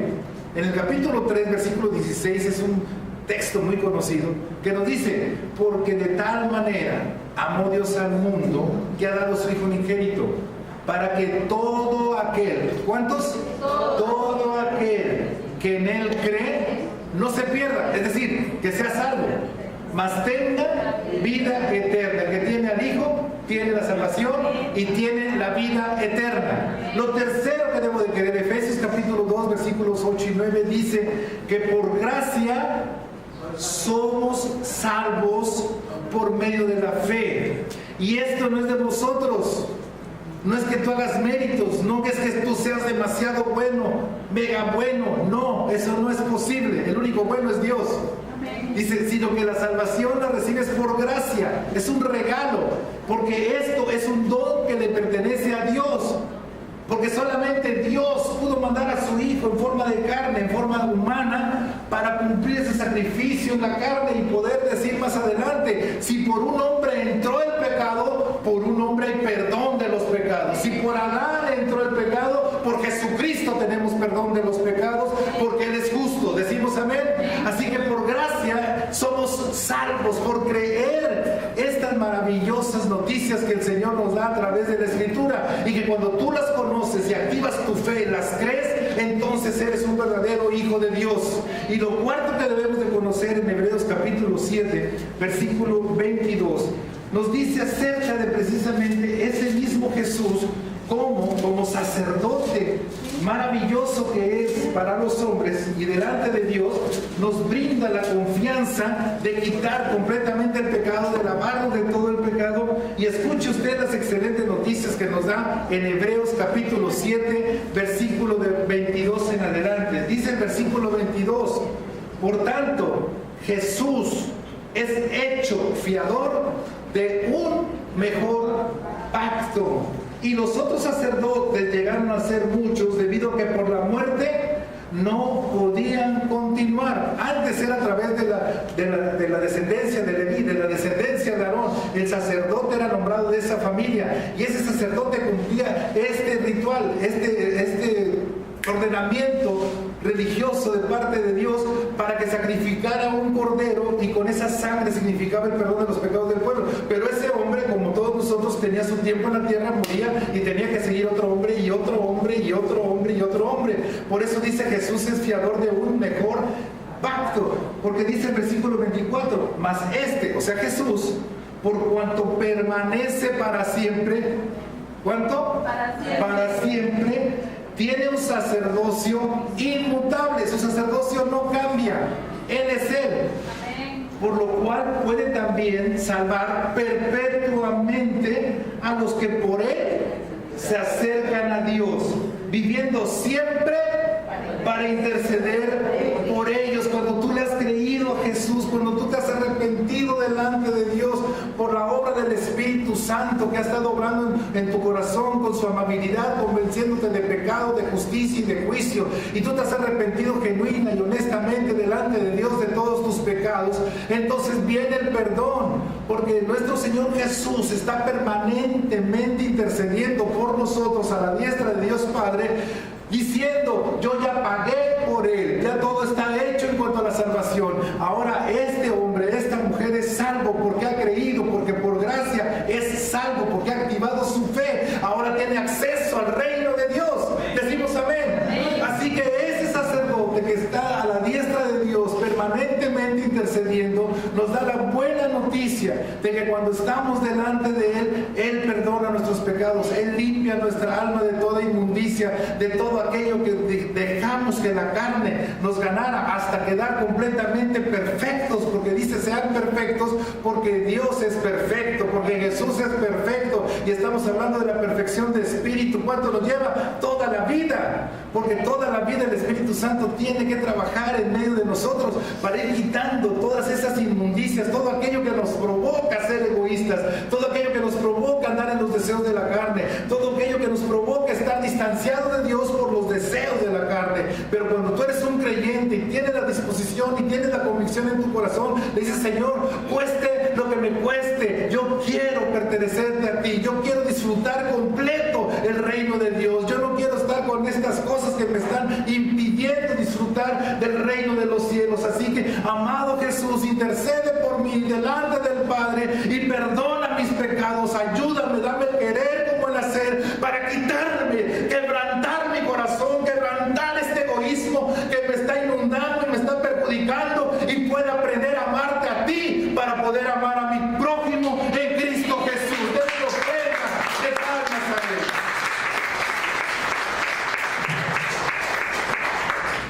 en el capítulo 3, versículo 16, es un texto muy conocido, que nos dice: porque de tal manera amó Dios al mundo, que ha dado su Hijo unigénito, para que todo aquel, ¿cuántos? Todo aquel que en Él cree, no se pierda, es decir, que sea salvo, mas tenga vida eterna. El que tiene al Hijo tiene la salvación y tiene la vida eterna. Lo tercero que debo de creer, Efesios capítulo 2, versículos 8 y 9, dice que por gracia somos salvos por medio de la fe. Y esto no es de vosotros, no es que tú hagas méritos, no es que tú seas demasiado bueno, mega bueno, no, eso no es posible. El único bueno es Dios. Dice, sino que la salvación la recibes por gracia, es un regalo, porque esto es un don que le pertenece a Dios, porque solamente Dios pudo mandar a su Hijo en forma de carne, en forma humana, para cumplir ese sacrificio en la carne y poder decir más adelante: si por un hombre entró el pecado, por un hombre hay perdón de los pecados. Si por Adán entró el pecado, por Jesucristo tenemos perdón de los pecados, porque Él es justo. Decimos amén. Así que por gracia somos salvos, por creer estas maravillosas noticias que el Señor nos da a través de la Escritura, y que cuando tú las conoces y activas tu fe y las crees, entonces eres un verdadero hijo de Dios. Y lo cuarto que debemos de conocer, en Hebreos capítulo 7, versículo 22, nos dice acerca de precisamente ese mismo Jesús como sacerdote maravilloso que es para los hombres y delante de Dios, nos brinda la confianza de quitar completamente el pecado, de lavarnos de todo el pecado. Y escuche usted las excelentes noticias que nos da en Hebreos capítulo 7, versículo de 22 en adelante. Dice el versículo 22: por tanto, Jesús es hecho fiador de un mejor pacto. Y los otros sacerdotes llegaron a ser muchos, debido a que por la muerte no podían continuar. Antes era a través de la descendencia de Leví, de la descendencia de Aarón. El sacerdote era nombrado de esa familia, y ese sacerdote cumplía este ritual, este ordenamiento religioso de parte de Dios, para que sacrificara un cordero, y con esa sangre significaba el perdón de los pecados del pueblo. Pero ese hombre, como todos nosotros, tenía su tiempo en la tierra, moría, y tenía que seguir otro hombre y otro hombre y otro hombre y otro hombre. Por eso dice: Jesús es fiador de un mejor pacto, porque dice el versículo 24: mas este, o sea Jesús, por cuanto permanece para siempre. ¿Cuánto? Para siempre. Tiene un sacerdocio inmutable, su sacerdocio no cambia, Él es Él. Por lo cual puede también salvar perpetuamente a los que por Él se acercan a Dios, viviendo siempre para interceder por ellos. Cuando tú le has creído a Jesús, cuando tú te has arrepentido delante de Dios por la obra del Espíritu Santo que ha estado obrando en tu corazón con su amabilidad, convenciéndote de pecado, de justicia y de juicio, y tú te has arrepentido genuina y honestamente delante de Dios de todos tus pecados, entonces viene el perdón, porque nuestro Señor Jesús está permanentemente intercediendo por nosotros a la diestra de Dios Padre, diciendo: yo ya pagué por Él, ya todo está hecho en cuanto a la salvación. Ahora este hombre, esta mujer es salvo porque ha creído, porque por gracia es salvo, pacientemente intercediendo, nos da la buena noticia de que cuando estamos delante de Él perdona nuestros pecados, Él limpia nuestra alma de toda inmundicia, de todo aquello que dejamos que la carne nos ganara, hasta quedar completamente perfectos, porque dice sean perfectos, porque Dios es perfecto, porque Jesús es perfecto, y estamos hablando de la perfección de espíritu. ¿Cuánto nos lleva? Toda la vida, porque toda la vida el Espíritu Santo tiene que trabajar en medio de nosotros para ir quitando todas esas inmundicias, todo aquello que nos provoca ser egoístas, todo aquello que nos provoca andar en los deseos de la carne, todo aquello que nos provoca estar distanciados de Dios por los deseos de la carne. Pero cuando tú eres un creyente y tienes la disposición y tienes la convicción en tu corazón, le dices: Señor, cueste lo que me cueste, yo quiero pertenecerte a ti, yo quiero disfrutar completo el reino de Dios, yo no quiero estar con estas cosas que me están impidiendo disfrutar del reino de los cielos. Así que, amado Jesús, intercede por mí delante del Padre y perdona mis pecados, ayúdame, dame el querer como el hacer, para quitarme, quebrantar mi corazón, quebrantar este egoísmo que me está inundando y me está perjudicando, y pueda aprender a amarte a ti para poder amar a mi prójimo en Cristo Jesús. Denle ofrenda de palmas a Él.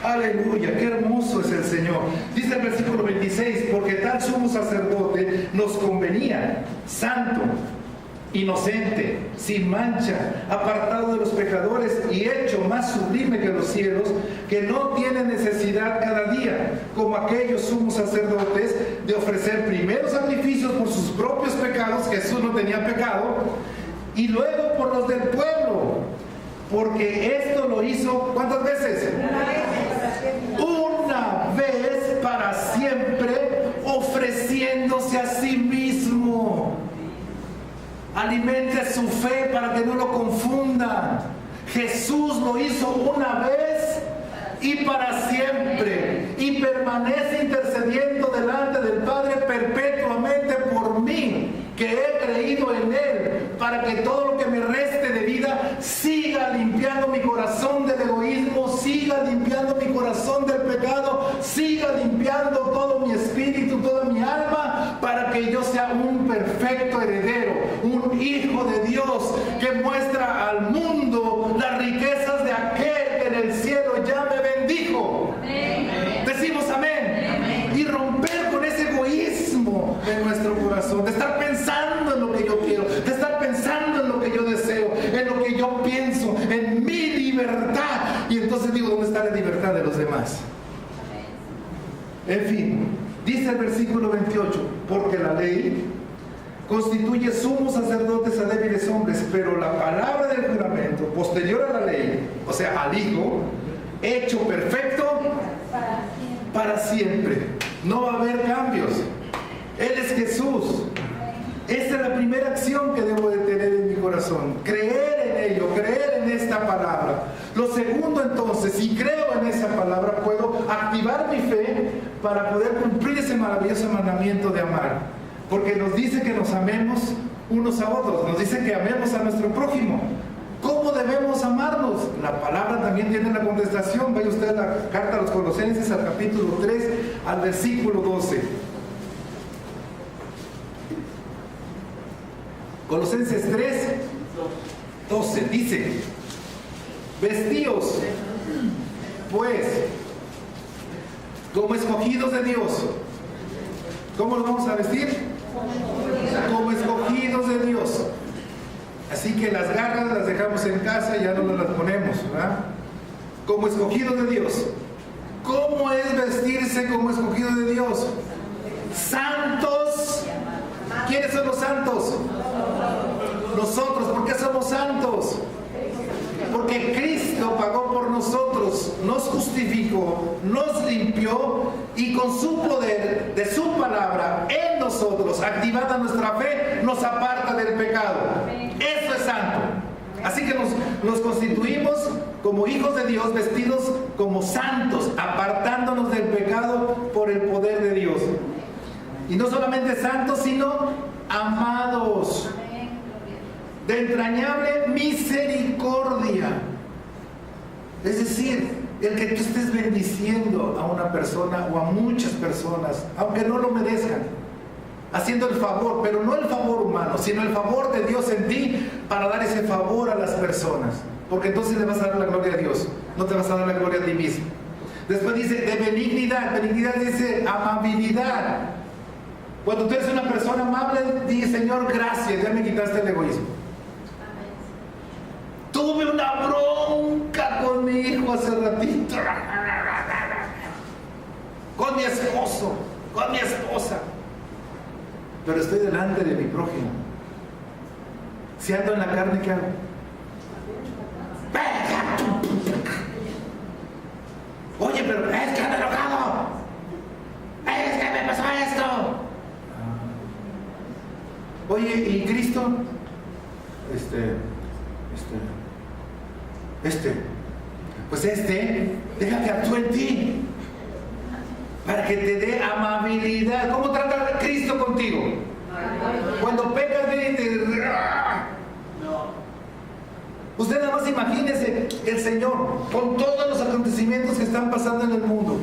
Aleluya, qué hermoso es el Señor. Dice el versículo 26: porque tal sumo sacerdote nos convenía, santo, inocente, sin mancha, apartado de los pecadores y hecho más sublime que los cielos, que no tiene necesidad cada día, como aquellos sumos sacerdotes, de ofrecer primero sacrificios por sus propios pecados. Jesús no tenía pecado, y luego por los del pueblo, porque esto lo hizo ¿cuántas veces? Una vez para siempre, ofreciéndose a sí mismo. Alimente su fe para que no lo confunda. Jesús lo hizo una vez y para siempre, y permanece intercediendo delante del Padre perpetuamente por mí, que he creído en Él, para que todo lo que me reste de vida siga limpiando mi corazón del egoísmo, siga limpiando mi corazón del pecado, siga limpiando todo mi espíritu, toda mi alma, para que yo sea un perfecto heredero, un hijo de Dios, que muestra al mundo las riquezas de aquel que en el cielo ya me bendijo. Amén. Decimos amén. Amén. Y romper con ese egoísmo de nuestro corazón, de estar pensando en lo que yo quiero, de estar pensando en lo que yo deseo, en lo que yo pienso, en mi libertad. Y entonces digo, ¿dónde está la libertad de los demás? En fin, dice el versículo 28: porque la ley constituye sumos sacerdotes a débiles hombres, pero la palabra del juramento, posterior a la ley, o sea, al Hijo, hecho perfecto para siempre. No va a haber cambios. Él es Jesús. Esta es la primera acción que debo de tener en mi corazón: creer en ello, creer en esta palabra. Lo segundo, entonces, si creo en esa palabra, puedo activar mi fe para poder cumplir ese maravilloso mandamiento de amar. Porque nos dice que nos amemos unos a otros, nos dice que amemos a nuestro prójimo. ¿Cómo debemos amarnos? La palabra también tiene la contestación. Vaya usted a la carta a los Colosenses, al capítulo 3, al versículo 12. Colosenses 3, 12 dice: vestíos pues como escogidos de Dios. ¿Cómo nos vamos a vestir? Como escogidos de Dios. Así que las garras las dejamos en casa y ya no nos las ponemos, ¿verdad? Como escogidos de Dios. ¿Cómo es vestirse como escogidos de Dios? Santos. ¿Quiénes son los santos? Nosotros. ¿Por qué somos santos? Porque Cristo pagó por nosotros, nos justificó, nos limpió, y con su poder de su palabra en nosotros, activada nuestra fe, nos aparta del pecado. Eso es santo. Así que nos constituimos como hijos de Dios, vestidos como santos, apartándonos del pecado por el poder de Dios. Y no solamente santos, sino amados, de entrañable misericordia. Es decir, el que tú estés bendiciendo a una persona o a muchas personas, aunque no lo merezcan, haciendo el favor, pero no el favor humano, sino el favor de Dios en ti para dar ese favor a las personas, porque entonces le vas a dar la gloria a Dios, no te vas a dar la gloria a ti mismo. Después dice de benignidad, benignidad dice amabilidad. Cuando tú eres una persona amable, di Señor, gracias, ya me quitaste el egoísmo. Tuve una bronca con mi hijo hace ratito, con mi esposo, con mi esposa, pero estoy delante de mi prójimo. Si ando en la carne, ¿qué hago? Oye, pero es que ando enojado, es que me pasó esto. Oye, ¿y Cristo? Pues deja que actúe en ti para que te dé amabilidad. ¿Cómo trata Cristo contigo? Cuando pecas, viene y te... Usted nada más imagínese el Señor con todos los acontecimientos que están pasando en el mundo.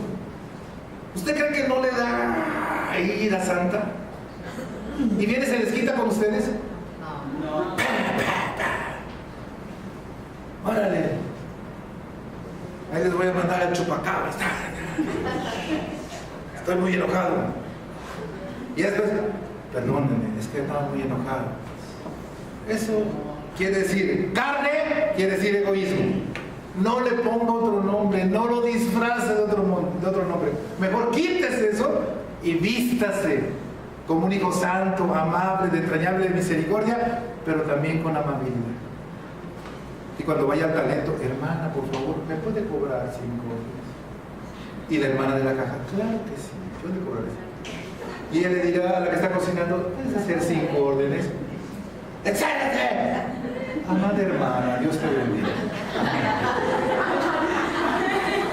¿Usted cree que no le da ira santa? ¿Y viene y se les quita con ustedes? No. Órale, ahí les voy a mandar al chupacabras. Estoy muy enojado. Y después, perdónenme, es que estaba muy enojado. Eso quiere decir carne, quiere decir egoísmo. No le ponga otro nombre, no lo disfrace de otro nombre. Mejor quítese eso y vístase como un hijo santo, amable, de entrañable misericordia, pero también con amabilidad. Y cuando vaya al talento, hermana, por favor, ¿me puede cobrar 5 órdenes? Y la hermana de la caja, claro que sí, yo le cobraré. Y ella le dirá a la que está cocinando, puedes hacer 5 órdenes. ¡Excelente! Amada hermana, Dios te bendiga.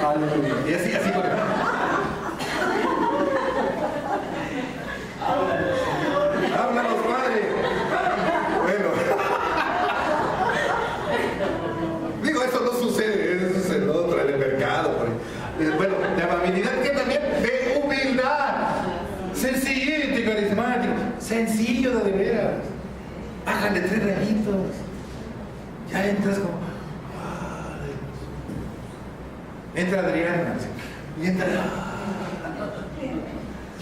Aleluya. Y así con el... Háblanos, Padre. Bueno. Digo, eso no sucede, eso se lo trae el mercado. Bueno, de amabilidad, que también de humildad. Sencillito y carismático. Sencillo de veras. Bájale 3 rayitos. Ya entras como... Entra Adriana. Y entra...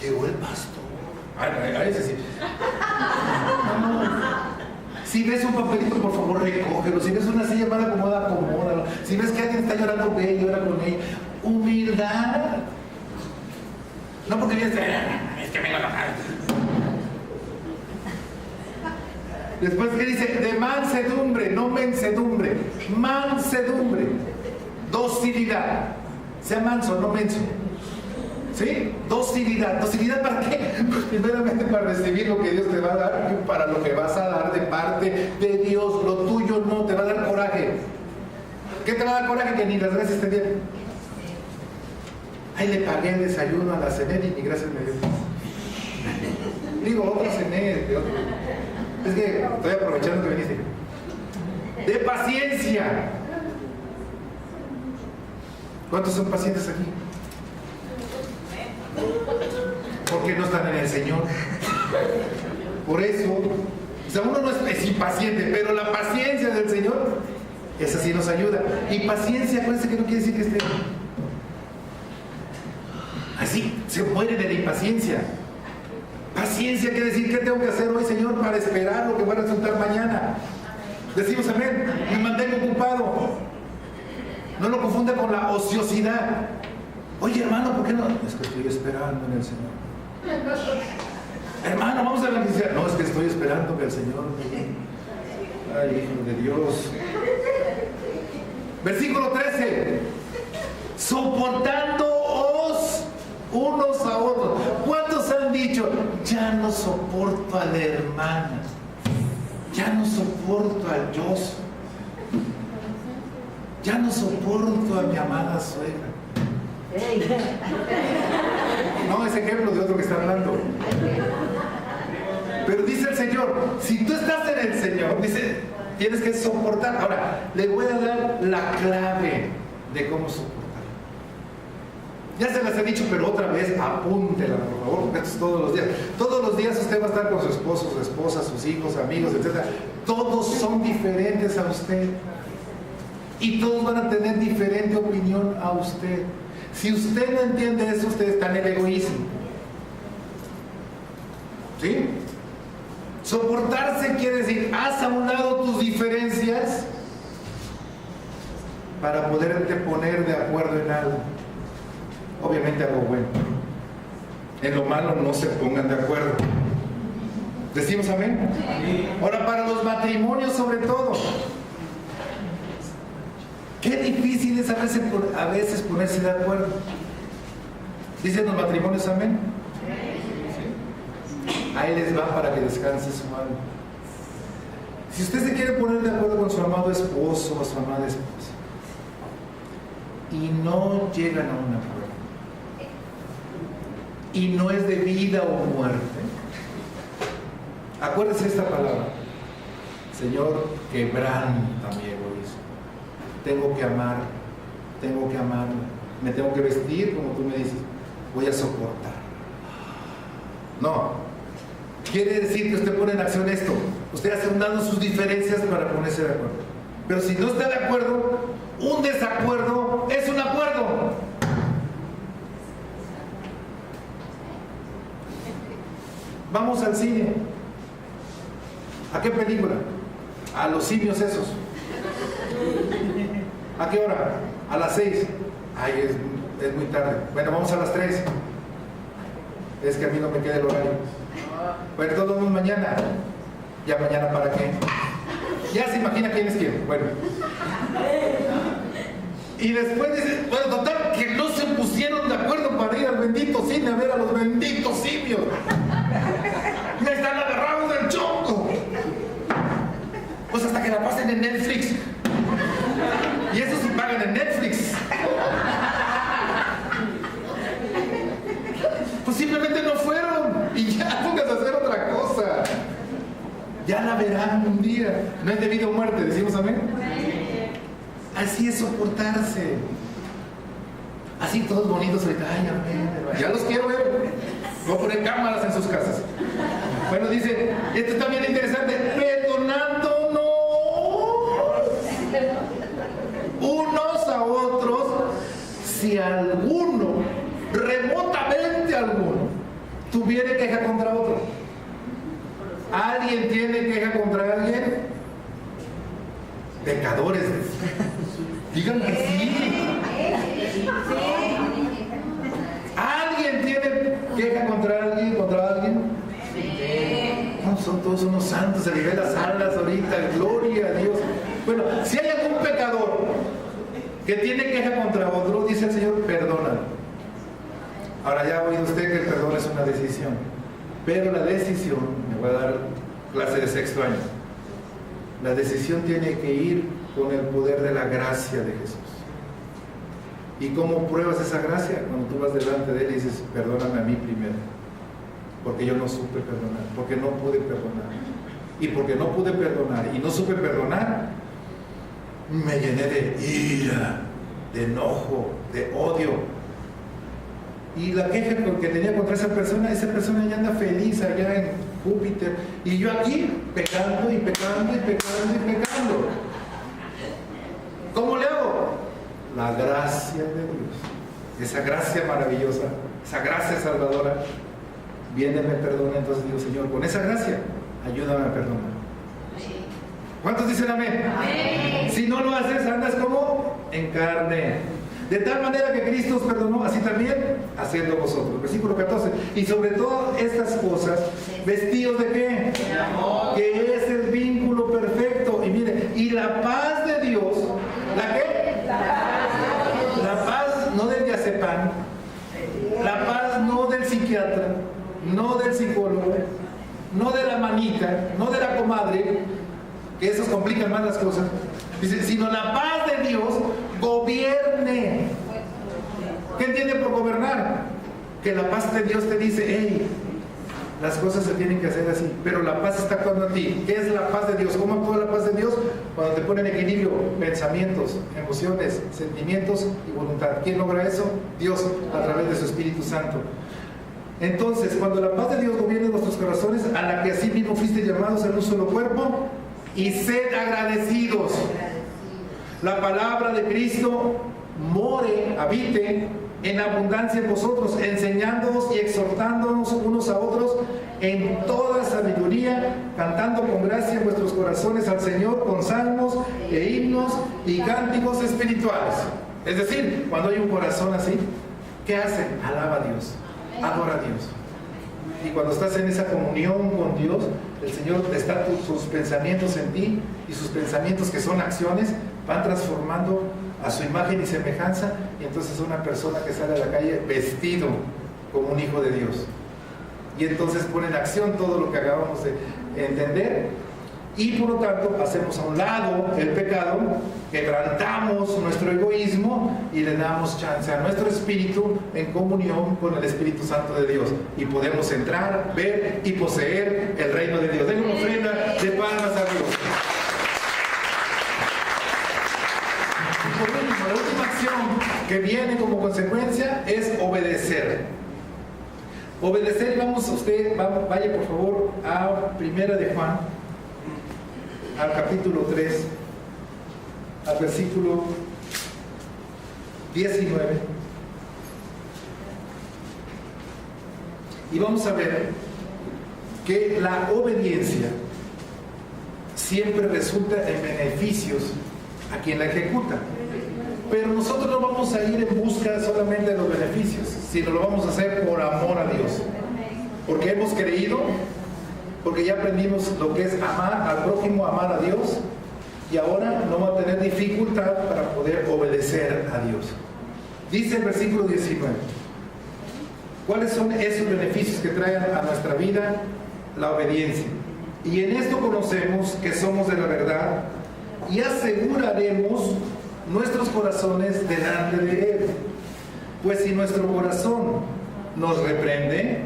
Llegó el pastor. A ese sí. Si ves un papelito, por favor, recógelo. Si ves una silla mal acomodada, acomódalo. Si ves que alguien está llorando, ve y llora con ella. Humildad. No porque vienes, es que me lo bajar. Después que dice, de mansedumbre, no mensedumbre. Mansedumbre. Docilidad. Sea manso, no menso. ¿Sí? Docilidad. ¿Docilidad para qué? Pues primeramente para recibir lo que Dios te va a dar y para lo que vas a dar de parte de Dios. Lo tuyo no, te va a dar coraje. ¿Qué te va a dar coraje? Que ni las gracias te dieron. Ahí le pagué el desayuno a la CENED y ni gracias me dio. Digo, otra CENED, de otro. Es que estoy aprovechando que viniste. De paciencia. ¿Cuántos son pacientes aquí? Porque no están en el Señor. Por eso, o sea, uno no es impaciente, pero la paciencia del Señor, esa sí nos ayuda. Y paciencia, acuérdense que no quiere decir que esté así, se muere de la impaciencia. Paciencia quiere decir, ¿qué tengo que hacer hoy, Señor, para esperar lo que va a resultar mañana? Decimos amén, me mantengo ocupado. No lo confunda con la ociosidad. Oye, hermano, ¿por qué no? Es que estoy esperando en el Señor. Hermano, vamos a beneficiar. No, es que estoy esperando que el Señor me... Ay, hijo de Dios. Versículo 13. Soportándoos unos a otros. ¿Cuántos han dicho, ya no soporto a la hermana, ya no soporto al yoso, ya no soporto a mi amada suegra? No, es ejemplo de otro que está hablando. Pero dice el Señor, si tú estás en el Señor, dice, tienes que soportar. Ahora, le voy a dar la clave de cómo soportar. Ya se las he dicho, pero otra vez apúntela, por favor, porque esto es todos los días. Todos los días usted va a estar con su esposo, su esposa, sus hijos, amigos, etc. Todos son diferentes a usted. Y todos van a tener diferente opinión a usted. Si usted no entiende eso, usted está en el egoísmo. ¿Sí? Soportarse quiere decir, haz a un lado tus diferencias para poderte poner de acuerdo en algo. Obviamente algo bueno. En lo malo no se pongan de acuerdo. ¿Decimos amén? Ahora, para los matrimonios sobre todo, qué difícil es a veces ponerse de acuerdo. ¿Dicen los matrimonios amén? Ahí les va para que descanse su alma. Si usted se quiere poner de acuerdo con su amado esposo o su amada esposa y no llegan a un acuerdo, y no es de vida o muerte, acuérdese esta palabra: Señor, quebranta mi egoísmo. Tengo que amar, tengo que amarla, me tengo que vestir como tú me dices, voy a soportar. No, quiere decir que usted pone en acción esto. Usted hace un lado sus diferencias para ponerse de acuerdo. Pero si no está de acuerdo, un desacuerdo es un acuerdo. Vamos al cine. ¿A qué película? A los simios esos. ¿A qué hora? A las 6. Ay, es muy tarde. Bueno, vamos a las 3. Es que a mí no me queda el horario. Bueno, todos vamos mañana. ¿Ya mañana para qué? Ya se imagina quién es quién. Bueno. Y después dice, bueno, total, que no se pusieron de acuerdo para ir al bendito cine a ver a los benditos simios. Ya están agarrados del chonco. Pues hasta que la pasen en Netflix. Y eso sí pagan en Netflix. Pues simplemente no fueron. Y ya pónganse a hacer otra cosa. Ya la verán un día. No es de vida o muerte, decimos amén. Así es soportarse. Así todos bonitos ahorita. Ay, amén. Ya los quiero ver. Voy a poner cámaras en sus casas. Bueno, dice, esto está bien interesante. Perdonándonos unos a otros, si alguno, remotamente alguno, tuviera queja contra otro. ¿Alguien tiene queja contra alguien? Pecadores. Digan que sí. ¿Alguien tiene queja contra alguien? No, son todos unos santos, se nivel las alas ahorita, gloria a Dios. Bueno, si hay algún pecador que tiene queja contra otro, dice el Señor, perdónalo. Ahora ya ha oído usted que el perdón es una decisión, pero la decisión, me voy a dar clase de sexto año, la decisión tiene que ir con el poder de la gracia de Jesús. ¿Y cómo pruebas esa gracia? Cuando tú vas delante de Él y dices, perdóname a mí primero, porque yo no supe perdonar, porque no pude perdonar. Y porque no pude perdonar y no supe perdonar, me llené de ira, de enojo, de odio. Y la queja que tenía contra esa persona ya anda feliz allá en Júpiter. Y yo aquí, pecando y pecando y pecando y pecando. ¿Cómo le hago? La gracia de Dios, esa gracia maravillosa, esa gracia salvadora, viene y me perdona. Entonces digo, Señor, con esa gracia, ayúdame a perdonar. ¿Cuántos dicen amén? Amén. Si no lo haces, andas como en carne. De tal manera que Cristo os perdonó, así también hacedlo vosotros. Versículo 14. Y sobre todas estas cosas, vestidos de ¿qué? De amor. Que es el vínculo perfecto. Y mire, y la paz de Dios, ¿la qué? La paz no del diazepam, la paz no del psiquiatra, no del psicólogo, no de la manita, no de la comadre, que esos complican más las cosas. Dice, sino la paz de Dios gobierne. ¿Qué entiende por gobernar? Que la paz de Dios te dice, hey, Las cosas se tienen que hacer así, pero la paz está actuando a ti. ¿Qué es la paz de Dios? ¿Cómo actúa la paz de Dios? Cuando te pone en equilibrio pensamientos, emociones, sentimientos y voluntad. ¿Quién logra eso? Dios, a través de su Espíritu Santo. Entonces, cuando la paz de Dios gobierne nuestros corazones, a la que así mismo fuiste llamados en un solo cuerpo, y sed agradecidos. La palabra de Cristo more, habite en abundancia en vosotros, enseñándonos y exhortándonos unos a otros en toda sabiduría, cantando con gracia en vuestros corazones al Señor con salmos e himnos y cánticos espirituales. Es decir, cuando hay un corazón así, ¿qué hacen? Alaba a Dios, adora a Dios. Y cuando estás en esa comunión con Dios, el Señor está sus pensamientos en ti, y sus pensamientos, que son acciones, van transformando a su imagen y semejanza, y entonces es una persona que sale a la calle vestido como un hijo de Dios. Y entonces pone en acción todo lo que acabamos de entender, y por lo tanto hacemos a un lado el pecado, quebrantamos nuestro egoísmo y le damos chance a nuestro espíritu en comunión con el Espíritu Santo de Dios, y podemos entrar, ver y poseer el reino de Dios. Den una ofrenda de palmas a Dios. Y por último, la última acción que viene como consecuencia es obedecer. Obedecer, vamos, vaya por favor a Primera de Juan, al capítulo 3, al versículo 19, y vamos a ver que la obediencia siempre resulta en beneficios a quien la ejecuta. Pero nosotros no vamos a ir en busca solamente de los beneficios, sino lo vamos a hacer por amor a Dios, porque hemos creído, porque ya aprendimos lo que es amar al prójimo, amar a Dios, y ahora no va a tener dificultad para poder obedecer a Dios. Dice el versículo 19, ¿cuáles son esos beneficios que traen a nuestra vida? La obediencia. Y en esto conocemos que somos de la verdad, y aseguraremos nuestros corazones delante de Él. Pues si nuestro corazón nos reprende,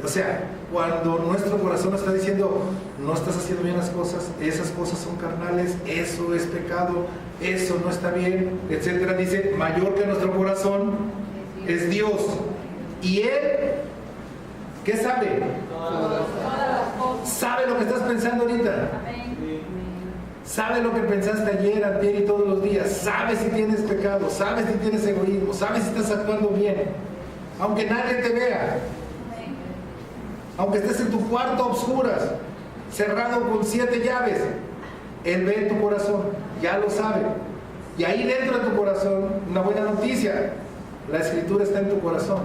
o sea, cuando nuestro corazón está diciendo no estás haciendo bien las cosas, esas cosas son carnales, eso es pecado, eso no está bien, etcétera, dice, mayor que nuestro corazón es Dios. Y Él, ¿qué sabe? Sabe lo que estás pensando ahorita. Sabe lo que pensaste ayer, antier y todos los días. Sabe si tienes pecado, sabe si tienes egoísmo, sabe si estás actuando bien, aunque nadie te vea. Aunque estés en tu cuarto a oscuras, cerrado con 7 llaves, Él ve tu corazón, ya lo sabe. Y ahí dentro de tu corazón, una buena noticia, la Escritura está en tu corazón.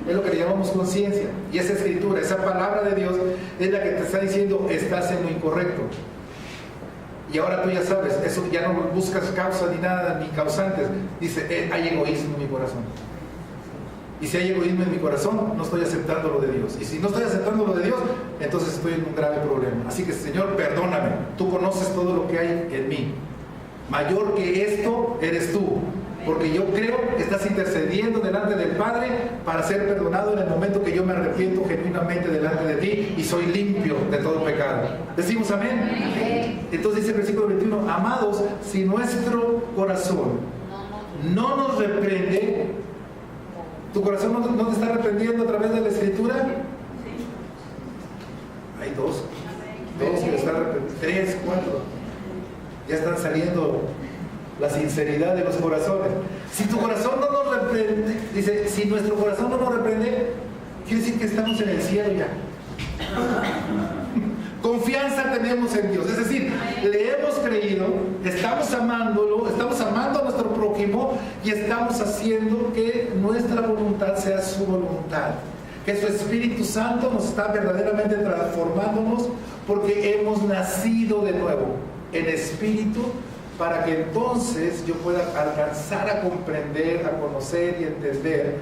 Es lo que le llamamos conciencia. Y esa Escritura, esa palabra de Dios, es la que te está diciendo, estás en lo incorrecto. Y ahora tú ya sabes, eso ya no buscas causa ni nada, ni causantes. Dice, hay egoísmo en mi corazón. Y si hay egoísmo en mi corazón, no estoy aceptando lo de Dios. Y si no estoy aceptando lo de Dios, entonces estoy en un grave problema. Así que, Señor, perdóname. Tú conoces todo lo que hay en mí. Mayor que esto eres tú. Porque yo creo que estás intercediendo delante del Padre para ser perdonado en el momento que yo me arrepiento genuinamente delante de ti y soy limpio de todo pecado. ¿Decimos amén? Entonces dice el versículo 21, amados, si nuestro corazón no nos reprende, ¿tu corazón no te está reprendiendo a través de la Escritura? Hay dos que están reprendiendo, 3, 4. Ya están saliendo la sinceridad de los corazones. Si tu corazón no nos reprende, dice, si nuestro corazón no nos reprende, quiere decir que estamos en el cielo ya. Confianza tenemos en Dios, es decir, le hemos creído, estamos amándolo, estamos amando a nuestro prójimo y estamos haciendo que nuestra voluntad sea su voluntad, que su Espíritu Santo nos está verdaderamente transformándonos, porque hemos nacido de nuevo en espíritu, para que entonces yo pueda alcanzar a comprender, a conocer y entender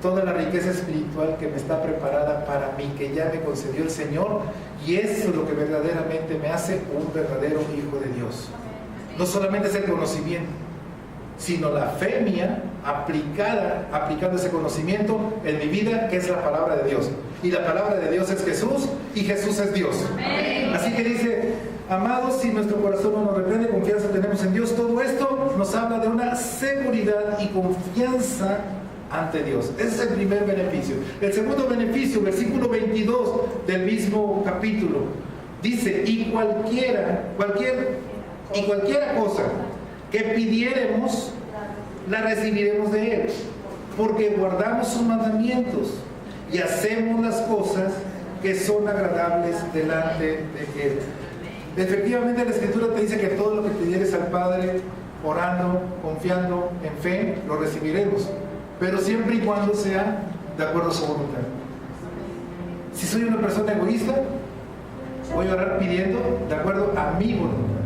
toda la riqueza espiritual que me está preparada para mí, que ya me concedió el Señor, y eso es lo que verdaderamente me hace un verdadero hijo de Dios. No solamente es el conocimiento, sino la fe mía aplicando ese conocimiento en mi vida, que es la palabra de Dios. Y la palabra de Dios es Jesús, y Jesús es Dios. Amén. Así que dice, amados, si nuestro corazón no nos reprende, confianza tenemos en Dios. Todo esto nos habla de una seguridad y confianza ante Dios. Ese es el primer beneficio. El segundo beneficio, versículo 22 del mismo capítulo, dice, y cualquiera cosa que pidiéremos, la recibiremos de Él, porque guardamos sus mandamientos y hacemos las cosas que son agradables delante de Él. Efectivamente, la Escritura te dice que todo lo que pidieres al Padre, orando, confiando en fe, lo recibiremos, pero siempre y cuando sea de acuerdo a su voluntad. Si soy una persona egoísta, voy a orar pidiendo de acuerdo a mi voluntad.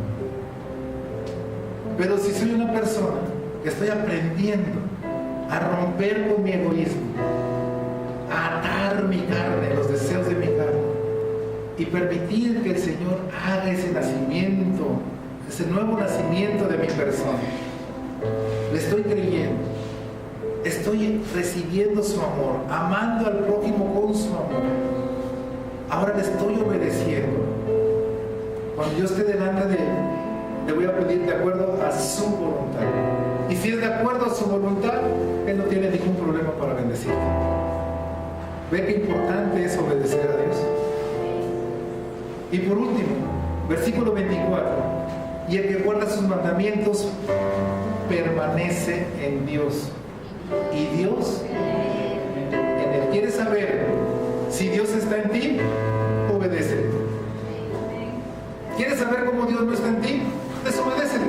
Pero si soy una persona que estoy aprendiendo a romper con mi egoísmo, a atar mi carne, los deseos de mi carne, y permitir que el Señor haga ese nacimiento, ese nuevo nacimiento de mi persona, le estoy creyendo, estoy recibiendo su amor, amando al prójimo con su amor, ahora le estoy obedeciendo. Cuando yo esté delante de Él, le voy a pedir de acuerdo a su voluntad. Y si es de acuerdo a su voluntad, Él no tiene ningún problema para bendecirte. ¿Ve qué importante es obedecer a Dios? Y por último, versículo 24. Y el que guarda sus mandamientos permanece en Dios. Y Dios en Él. ¿Quieres saber si Dios está en ti? Obedécele. ¿Quieres saber cómo Dios no está en ti? Desobedécele.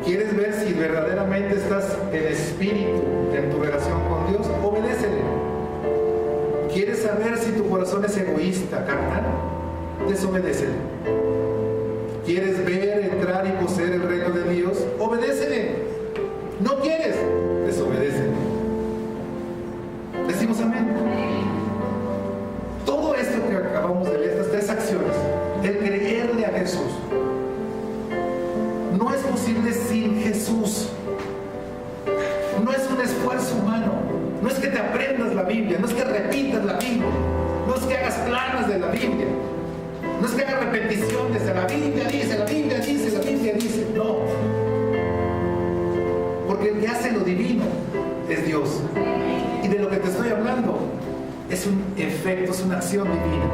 ¿Quieres ver si verdaderamente estás en espíritu en tu relación con Dios? Obedécele. ¿Quieres saber si tu corazón es egoísta, carnal? Desobedécele. ¿Quieres ver, entrar y poseer el reino de Dios? Obedécele. ¿No quieres? Desobedécele. Decimos amén. Todo esto que acabamos de ver, estas tres acciones, el creerle a Jesús, no es posible sin Jesús. No es un esfuerzo humano. No es que te aprendas la Biblia, no es que repitas la Biblia, no es que hagas planas de la Biblia, no es que hagas repeticiones de la Biblia dice, la Biblia dice, la Biblia dice. No. Porque el que hace lo divino es Dios. Y de lo que te estoy hablando es un efecto, es una acción divina.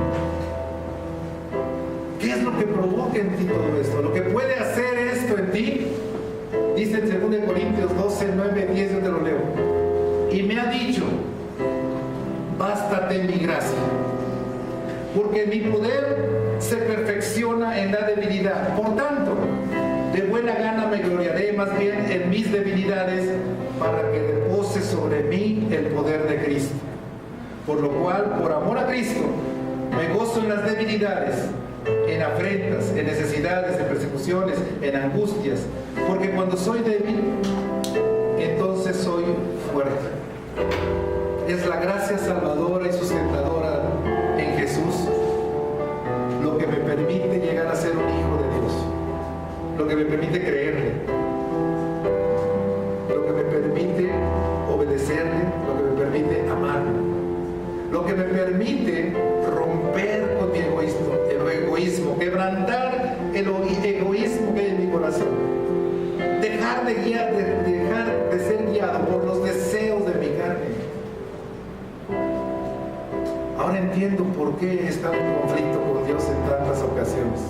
¿Qué es lo que provoca en ti todo esto? Lo que puede hacer esto en ti, dice en 2 Corintios 12, 9, 10, yo te lo leo. Y me ha dicho, bástate mi gracia, porque mi poder se perfecciona en la debilidad. Por tanto, de buena gana me gloriaré más bien en mis debilidades, para que repose sobre mí el poder de Cristo. Por lo cual, por amor a Cristo, me gozo en las debilidades, en afrentas, en necesidades, en persecuciones, en angustias, porque cuando soy débil, entonces soy fuerte. Es la gracia salvadora y sustentadora en Jesús lo que me permite llegar a ser un hijo de Dios, lo que me permite creerle, lo que me permite obedecerle, lo que me permite amarle, lo que me permite romper con mi egoísmo, quebrantar el egoísmo que hay en mi corazón, dejar de ser guiado por los deseos de mi carne. Ahora entiendo por qué he estado en conflicto con Dios en tantas ocasiones.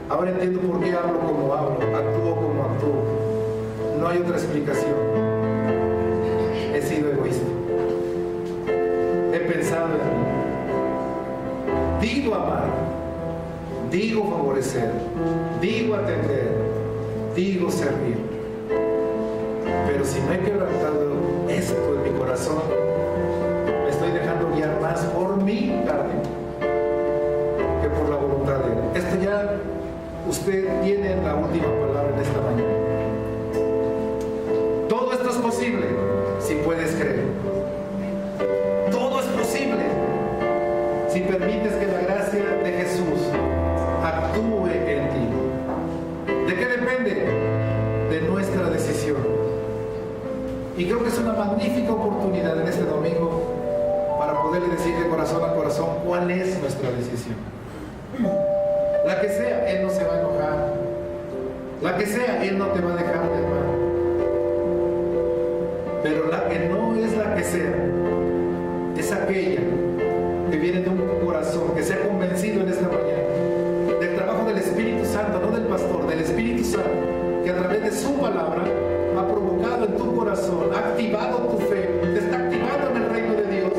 Ahora entiendo por qué hablo como hablo, actúo como actúo. No hay otra explicación. He sido egoísta. He pensado en mí. Digo amar, digo favorecer, digo atender, digo servir. Pero si no he quebrantado esto en mi corazón, me estoy dejando guiar más por mi carne que por la voluntad de Él. Esto ya usted tiene la última palabra en esta mañana. Todo esto es posible si puedes creer. Todo es posible si permites que la gracia de Jesús actúe en ti. ¿De qué depende? De nuestra decisión. Y creo que es una magnífica oportunidad en este domingo para poderle decir de corazón a corazón cuál es nuestra decisión. La que sea, Él no se va a enojar. La que sea, Él no te va a dejar de amar. Pero la que no es la que sea, es aquella que viene de un corazón que se ha convencido en esta mañana del trabajo del Espíritu Santo, no del pastor, del Espíritu Santo, que a través de su palabra ha provocado en tu corazón, ha activado tu fe, te está activando en el reino de Dios,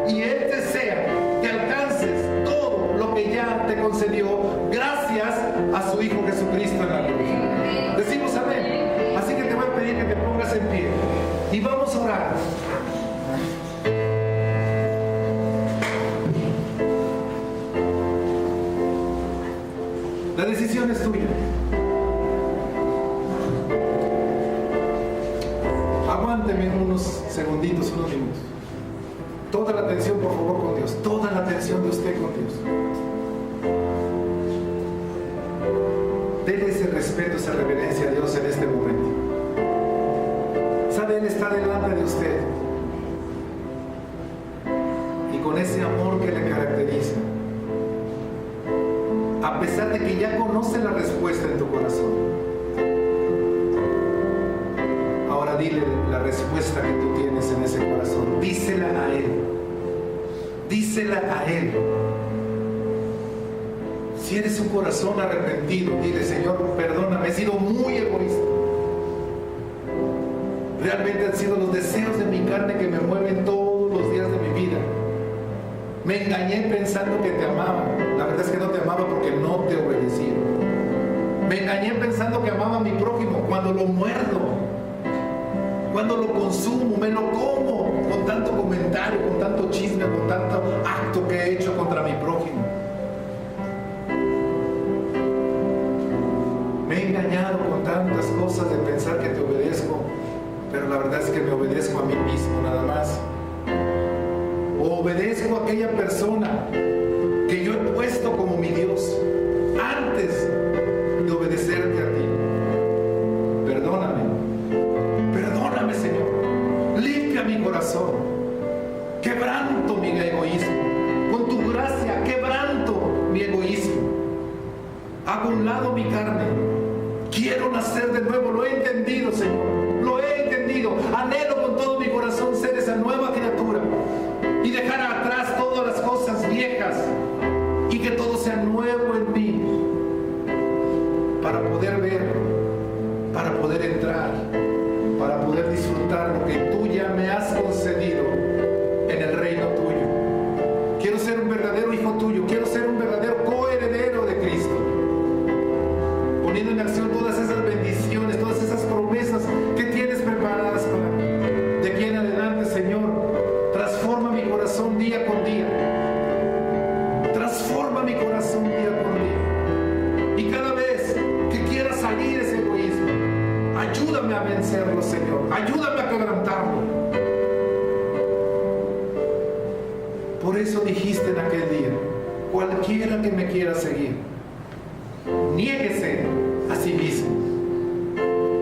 y Él desea que alcances todo lo que ya te concedió gracias a su Hijo Jesucristo en la cruz. Decimos amén. Así que te voy a pedir que te pongas en pie y vamos a orar. La decisión es tuya. Aguánteme unos segunditos, unos minutos. Toda la atención, por favor, con Dios. Toda la atención de usted con Dios. Dele ese respeto, esa reverencia a Dios en este momento. Sabe, Él está delante de usted. Y con ese amor que le caracteriza, a pesar de que ya conoce la respuesta en tu corazón, ahora dile la respuesta que tú tienes en ese corazón. Dísela a Él. Dísela a Él. Si eres un corazón arrepentido, dile: Señor, perdóname, he sido muy egoísta. Realmente han sido los deseos de mi carne que me mueven todos los días de mi vida. Me engañé pensando que te amaba. La verdad es que no te amaba porque no te obedecía. Me engañé pensando que amaba a mi prójimo cuando lo muerdo, cuando lo consumo, me lo como con tanto comentario, con tanto chisme, con tanto acto que he hecho contra mi prójimo. Me he engañado con tantas cosas de pensar que te obedezco, pero la verdad es que me obedezco a mí mismo nada más. O obedezco a aquella persona que yo he puesto como mi Dios antes de obedecerte a ti. Perdóname. Perdóname, Señor. Limpia mi corazón. Quebranto mi egoísmo. Con tu gracia quebranto mi egoísmo. Hago a un lado mi carne. Quiero nacer de nuevo. Lo he entendido, Señor. Lo he entendido. Anhelo con todo mi corazón ser esa nueva criatura y dejar atrás todas las cosas viejas y que todo sea nuevo en mí, para poder ver, para poder entrar, para poder disfrutar lo que tú ya me has concedido en el reino tuyo. Quiero ser un verdadero hijo tuyo, quiero ser un verdadero coheredero de Cristo, poniendo en acción todas esas bendiciones, todas esas promesas que tienes preparadas para mí. De aquí en adelante, Señor, transforma mi corazón día con día. Transforma mi corazón día con día. Y cada vez que quiera salir ese egoísmo, ayúdame a vencerlo, Señor. Ayúdame a quebrantarlo. Por eso dijiste en aquel día: cualquiera que me quiera seguir, niéguese a sí mismo.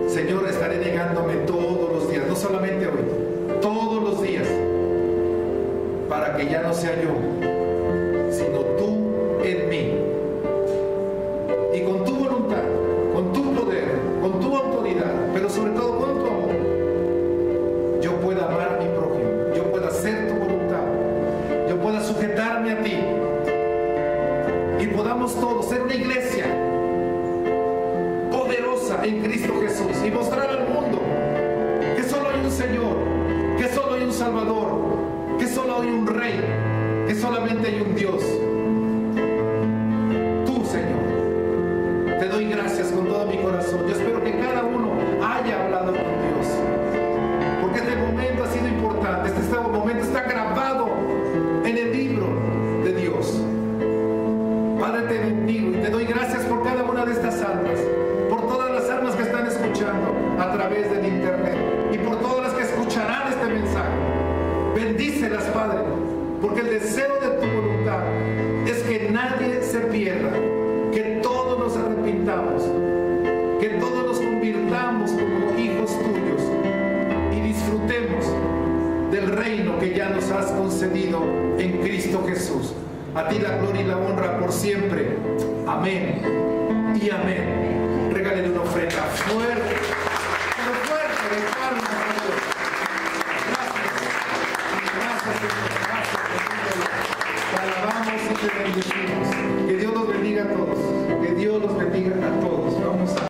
Señor, estaré negándome todos los días, no solamente hoy, todos los días, para que ya no sea yo, sino tú en mí. Y con tu voluntad, con tu poder, con tu autoridad, pero sobre todo con tu amor, yo pueda amar a mi prójimo, yo pueda hacer tu voluntad, yo pueda sujetarme a ti, y podamos todos ser una iglesia poderosa en Cristo Jesús y mostrar al mundo que solo hay un Señor, que solo hay un Salvador, que solo hay un Rey, que solamente hay un Dios. Tú, Señor, te doy gracias con todo mi corazón. Yo espero que cada uno haya hablado con Dios, porque este momento ha sido importante. Este momento está grabado en el libro de Dios. Padre, te bendigo y te doy gracias por cada una de estas almas, por todas las almas que están escuchando a través del internet y por todas las que escucharán este mensaje. Bendícelas, Padre, porque el deseo de tu voluntad es que nadie se pierda, que todos nos arrepintamos, que todos nos convirtamos como hijos tuyos y disfrutemos disfrutemos del reino que ya nos has concedido en Cristo Jesús. A ti la gloria y la honra por siempre. Amén y amén. Regálale una ofrenda fuerte, pero fuerte de palmas a Dios. Gracias, Señor. Gracias, te alabamos y te bendecimos. Que Dios los bendiga a todos. Que Dios los bendiga a todos. Vamos a